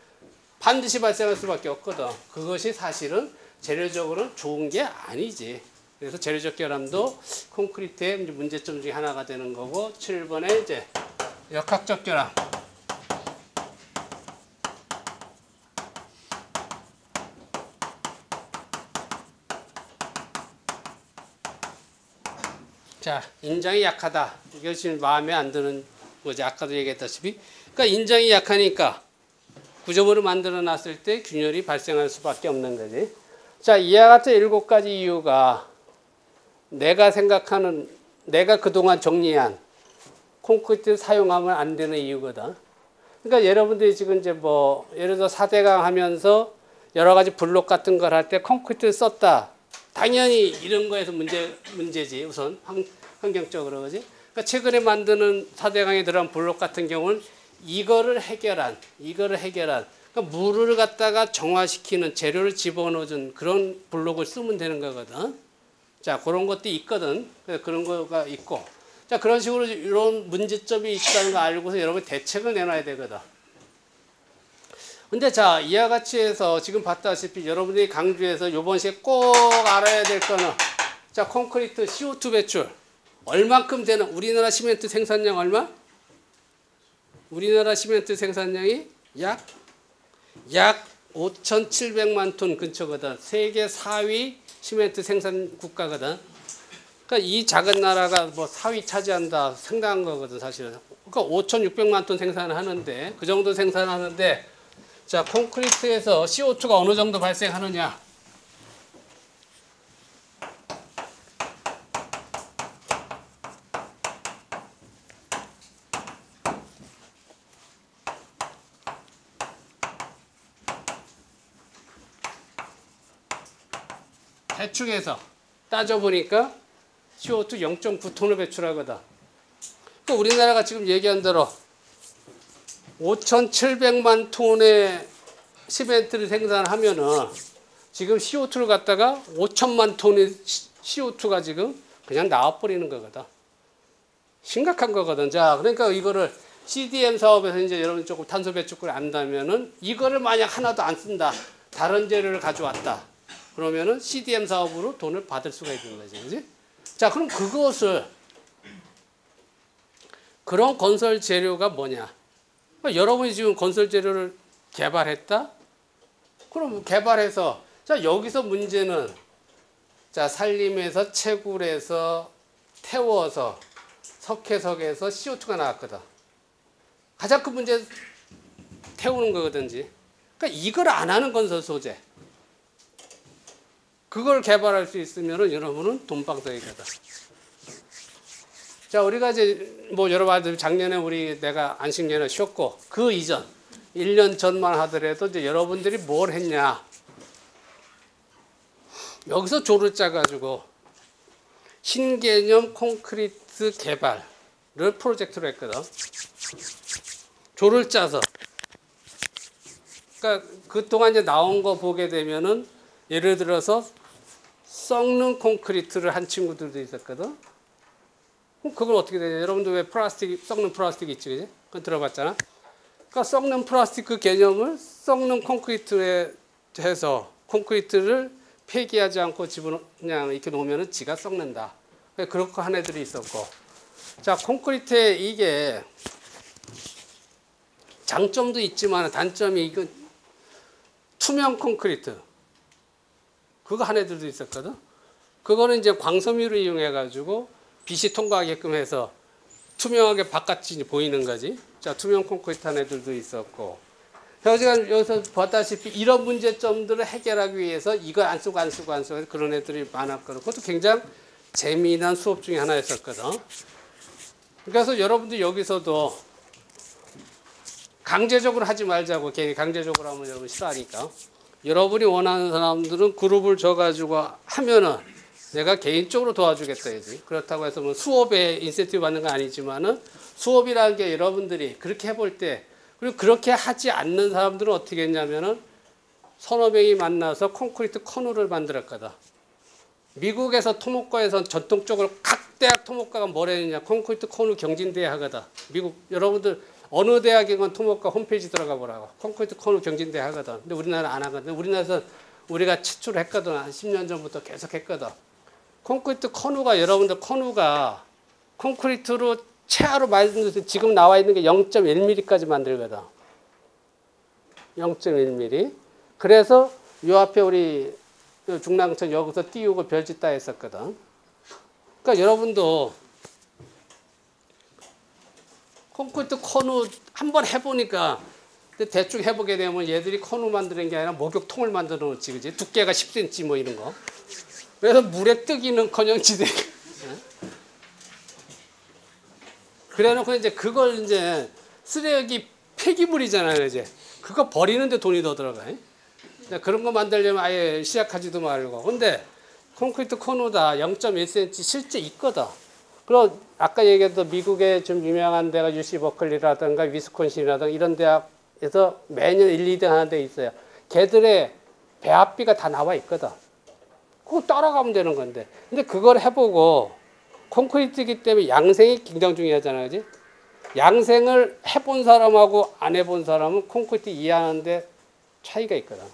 반드시 발생할 수밖에 없거든. 그것이 사실은 재료적으로는 좋은 게 아니지. 그래서 재료적 결함도 콘크리트의 문제점 중에 하나가 되는 거고, 7번에 이제 역학적 결함. 자, 인장이 약하다. 이게 지금 마음에 안 드는 거지. 아까도 얘기했다시피. 그러니까 인장이 약하니까 구조물을 만들어 놨을 때 균열이 발생할 수밖에 없는 거지. 자, 이와 같은 7가지 이유가 내가 생각하는, 내가 그동안 정리한 콘크리트 사용하면 안 되는 이유거든. 그러니까 여러분들이 지금 이제 뭐, 예를 들어 4대강 하면서 여러 가지 블록 같은 걸 할 때 콘크리트를 썼다. 당연히 이런 거에서 문제지. 우선 환경적으로. 그지? 그러니까 최근에 만드는 4대강에 들어간 블록 같은 경우는 이거를 해결한 그러니까 물을 갖다가 정화시키는 재료를 집어넣어준 그런 블록을 쓰면 되는 거거든. 자, 그런 것도 있거든. 그런 거가 있고. 자, 그런 식으로 이런 문제점이 있다는 거 알고서 여러분 대책을 내놔야 되거든. 근데 자, 이와 같이 해서 지금 봤다시피 여러분들이 강조해서 이번 시에 꼭 알아야 될 거는, 자, 콘크리트 CO2 배출. 얼만큼 되는, 우리나라 시멘트 생산량 얼마? 우리나라 시멘트 생산량이 약 5,700만 톤 근처거든. 세계 4위 시멘트 생산 국가거든. 그러니까 이 작은 나라가 뭐 4위 차지한다. 상당한 거거든, 사실은. 그러니까 5,600만 톤 생산하는데, 그 정도 생산하는데, 자, 콘크리트에서 CO2가 어느 정도 발생하느냐? 대충해서 따져보니까 CO2 0.9톤을 배출하거든. 그러니까 우리나라가 지금 얘기한 대로 5,700만 톤의 시멘트를 생산하면은 지금 CO2를 갖다가 5천만 톤의 CO2가 지금 그냥 나와버리는 거거든. 심각한 거거든. 자, 그러니까 이거를 CDM 사업에서 이제 여러분 조금 탄소 배출을 안다면은 이거를 만약 하나도 안 쓴다. 다른 재료를 가져왔다. 그러면은 CDM 사업으로 돈을 받을 수가 있는 거지. 그지? 자, 그럼 그것을, 그런 건설 재료가 뭐냐? 여러분이 지금 건설 재료를 개발했다? 그럼 개발해서, 자, 여기서 문제는, 자, 산림에서 채굴해서 태워서 석회석에서 CO2가 나왔거든. 가장 큰 문제 태우는 거거든지. 그러니까 이걸 안 하는 건설 소재. 그걸 개발할 수 있으면은 여러분은 돈방석이거든. 자, 우리가 이제 뭐 여러 가지 작년에 내가 안식년에 쉬었고 그 이전 1년 전만 하더라도 이제 여러분들이 뭘 했냐? 여기서 조를 짜가지고 신개념 콘크리트 개발을 프로젝트로 했거든. 조를 짜서. 그러니까 그동안 이제 나온 거 보게 되면은 예를 들어서 썩는 콘크리트를 한 친구들도 있었거든. 그럼 그걸 어떻게 되냐? 여러분들 왜 썩는 플라스틱 있지, 그지? 그건 들어봤잖아. 그러니까 썩는 플라스틱 그 개념을 썩는 콘크리트에 해서 콘크리트를 폐기하지 않고 그냥 이렇게 놓으면은 지가 썩는다. 그렇게 한 애들이 있었고. 자, 콘크리트에 이게 장점도 있지만 단점이 이건 투명 콘크리트. 그거 한 애들도 있었거든. 그거는 이제 광섬유를 이용해 가지고 빛이 통과하게끔 해서 투명하게 바깥이 보이는 거지. 자, 투명 콘크리트 한 애들도 있었고. 제가 여기서 봤다시피 이런 문제점들을 해결하기 위해서 이걸 안 쓰고 그런 애들이 많았거든. 그것도 굉장히 재미난 수업 중에 하나였었거든. 그래서 여러분들 여기서도 강제적으로 하지 말자고. 괜히 강제적으로 하면 여러분 싫어하니까. 여러분이 원하는 사람들은 그룹을 줘가지고 하면은 내가 개인적으로 도와주겠다. 이지. 그렇다고 해서 뭐 수업에 인센티브 받는 건 아니지만은 수업이라는 게 여러분들이 그렇게 해볼 때, 그리고 그렇게 하지 않는 사람들은 어떻게 했냐면은 서너 명이 만나서 콘크리트 커널을 만들었거든. 미국에서 토목과에서 전통적으로 각 대학 토목과가 뭘 했느냐, 콘크리트 커널 경진대회 하거든. 미국 여러분들 어느 대학이건 토목과 홈페이지 들어가 보라고. 콘크리트 커널 경진대회 하거든. 근데 우리나라는 안 하거든. 우리나라에서 우리가 최초로 했거든. 한 10년 전부터 계속 했거든. 콘크리트 커널가 여러분들 커널가 콘크리트로 최하로 만들어서 지금 나와 있는 게 0.1mm까지 만들거든. 0.1mm. 그래서 요 앞에 우리 중랑천 여기서 띄우고 별짓 다 했었거든. 그러니까 여러분도 콘크리트 커누 한번 해보니까 대충 해보게 되면 얘들이 커누 만드는 게 아니라 목욕통을 만들어 놓지, 그지? 두께가 10cm 뭐 이런 거. 그래서 물에 뜨기는커녕 지대. 그래놓고 이제 그걸 이제 쓰레기 폐기물이잖아요, 이제. 그거 버리는데 돈이 더 들어가. 그런 거 만들려면 아예 시작하지도 말고. 근데 콘크리트 코너다 0.1cm 실제 있거든. 그리고 아까 얘기했던 미국의 좀 유명한 데가 UC 버클리라든가 위스콘신이라든가 이런 대학에서 매년 1, 2등 하는 데 있어요. 걔들의 배합비가 다 나와 있거든. 그거 따라가면 되는 건데. 근데 그걸 해보고 콘크리트이기 때문에 양생이 굉장히 중요하잖아요, 그지? 양생을 해본 사람하고 안 해본 사람은 콘크리트 이해하는데 차이가 있거든.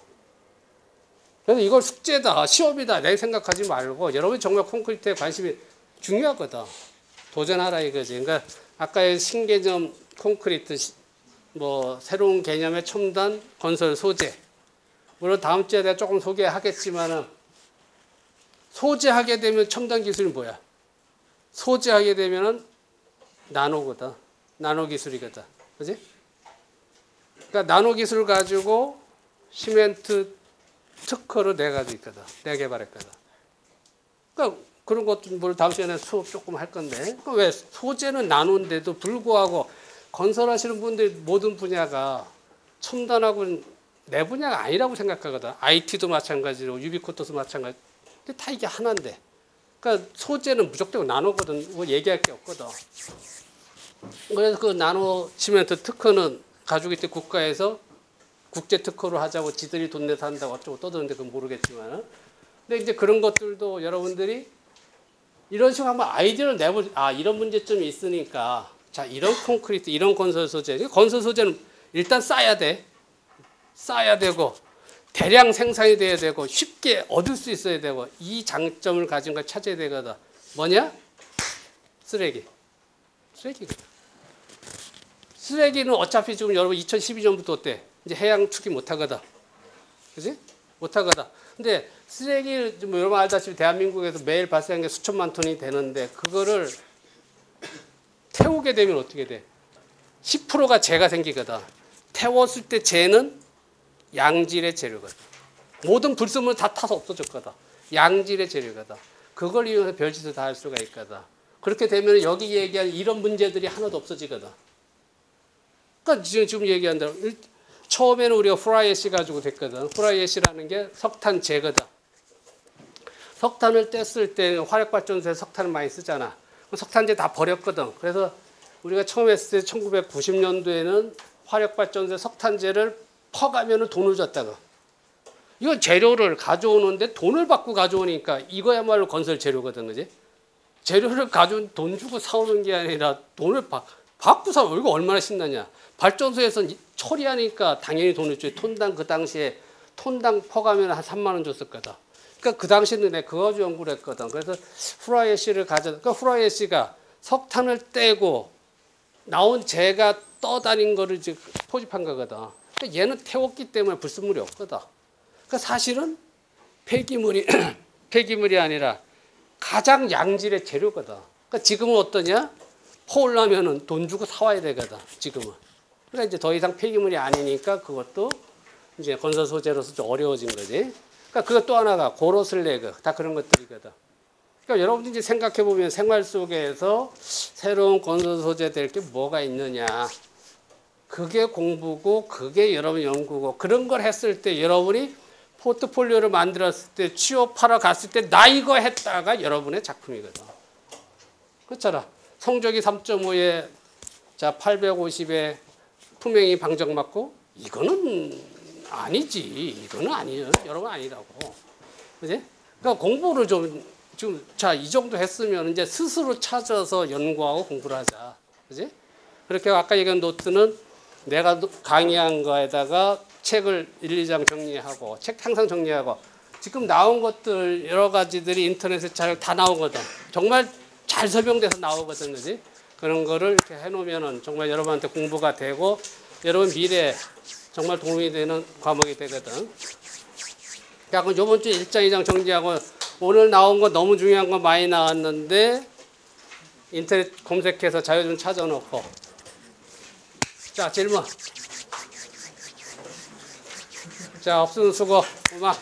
그래서 이걸 숙제다, 시험이다, 내 생각하지 말고 여러분이 정말 콘크리트에 관심이 중요하거든. 도전하라 이거지. 그러니까 아까의 신개념 콘크리트, 뭐 새로운 개념의 첨단 건설 소재. 물론 다음 주에 내가 조금 소개하겠지만은 소재하게 되면 첨단 기술이 뭐야? 소재하게 되면은 나노거든. 나노 기술이거든. 그지? 그러니까 나노 기술을 가지고 시멘트 특허를 내가지고 있거든. 내가 개발했거든. 그러니까 그런 것도 뭘 다음 시간에 수업 조금 할 건데. 그러니까 왜 소재는 나노인데도 불구하고 건설하시는 분들 모든 분야가 첨단하고는 내 분야가 아니라고 생각하거든. IT도 마찬가지로 유비코터도 마찬가지. 근데 다 이게 하나인데. 그러니까 소재는 무조건 나노거든. 뭐 얘기할 게 없거든. 그래서 그 나노 시멘트 특허는 가지고 있대 국가에서 국제 특허로 하자고 지들이 돈 내서 한다고 어쩌고 떠드는데 그건 모르겠지만. 근데 이제 그런 것들도 여러분들이 이런 식으로 한번 아이디어를 내보지. 아, 이런 문제점이 있으니까. 자, 이런 콘크리트, 이런 건설 소재. 건설 소재는 일단 싸야 돼. 싸야 되고, 대량 생산이 돼야 되고, 쉽게 얻을 수 있어야 되고, 이 장점을 가진 걸 찾아야 되거든. 뭐냐? 쓰레기. 쓰레기거든. 쓰레기는 어차피 지금 여러분 2012년부터 어때? 이제 해양 투기 못 하거든. 그지? 못 하거든. 근데 쓰레기, 뭐 여러분 알다시피 대한민국에서 매일 발생하는 게 수천만 톤이 되는데, 그거를 태우게 되면 어떻게 돼? 10%가 재가 생기거든. 태웠을 때 재는 양질의 재료거든. 모든 불순물 다 타서 없어졌거든. 양질의 재료거든. 그걸 이용해서 별짓을 다 할 수가 있거든. 그렇게 되면 여기 얘기한 이런 문제들이 하나도 없어지거든. 그러니까 지금 얘기한 대로 처음에는 우리가 프라이애쉬 가지고 됐거든. 프라이애쉬라는 게 석탄 재거든. 석탄을 뗐을 때 화력발전소에 석탄을 많이 쓰잖아. 석탄재 다 버렸거든. 그래서 우리가 처음 했을 때 1990년도에는 화력발전소에 석탄재를 퍼가면 돈을 줬다고. 이건 재료를 가져오는데 돈을 받고 가져오니까 이거야말로 건설 재료거든. 그지? 재료를 가져온 돈 주고 사오는 게 아니라 돈을 받고 사오. 이거 얼마나 신나냐. 발전소에서 처리하니까 당연히 돈을 줘요. 톤당 그 당시에 톤당 퍼가면 한 3만 원 줬었거든. 그러니까 그 당시에는 내가 그거 가지고 연구를 했거든. 그래서 후라이애쉬를 그러니까 후라이애쉬가 석탄을 떼고 나온 재가 떠다닌 거를 이제 포집한 거거든. 그러니까 얘는 태웠기 때문에 불순물이 없거든. 그러니까 사실은 폐기물이 폐기물이 아니라 가장 양질의 재료거든. 그러니까 지금은 어떠냐? 퍼오려면은 돈 주고 사와야 되거든. 지금은. 그러니까 이제 더 이상 폐기물이 아니니까 그것도 이제 건설 소재로서 좀 어려워진 거지. 그러니까 그것 또 하나가 고로슬래그 다 그런 것들이거든. 그러니까 여러분들이 이제 생각해 보면 생활 속에서 새로운 건설 소재 될 게 뭐가 있느냐. 그게 공부고 그게 여러분 연구고 그런 걸 했을 때 여러분이 포트폴리오를 만들었을 때 취업하러 갔을 때 나 이거 했다가 여러분의 작품이거든. 그렇잖아. 성적이 3.5에 자 850에 품행이 방정 맞고 이거는 아니지. 이거는 아니에요. 여러분 아니라고. 그지? 그러니까 공부를 자, 이 정도 했으면 이제 스스로 찾아서 연구하고 공부를 하자. 그지? 그렇게 아까 얘기한 노트는 내가 강의한 거에다가 책을 1, 2장 정리하고 책 항상 정리하고 지금 나온 것들 여러 가지들이 인터넷에 잘 다 나오거든. 정말 잘 설명돼서 나오거든. 그지? 그런 거를 이렇게 해놓으면은 정말 여러분한테 공부가 되고 여러분 미래에 정말 도움이 되는 과목이 되거든. 자, 그럼 요번 주 1장, 2장 정리하고 오늘 나온 거 너무 중요한 거 많이 나왔는데 인터넷 검색해서 자료 좀 찾아놓고 자, 질문. 자, 없으면 수고. 고마.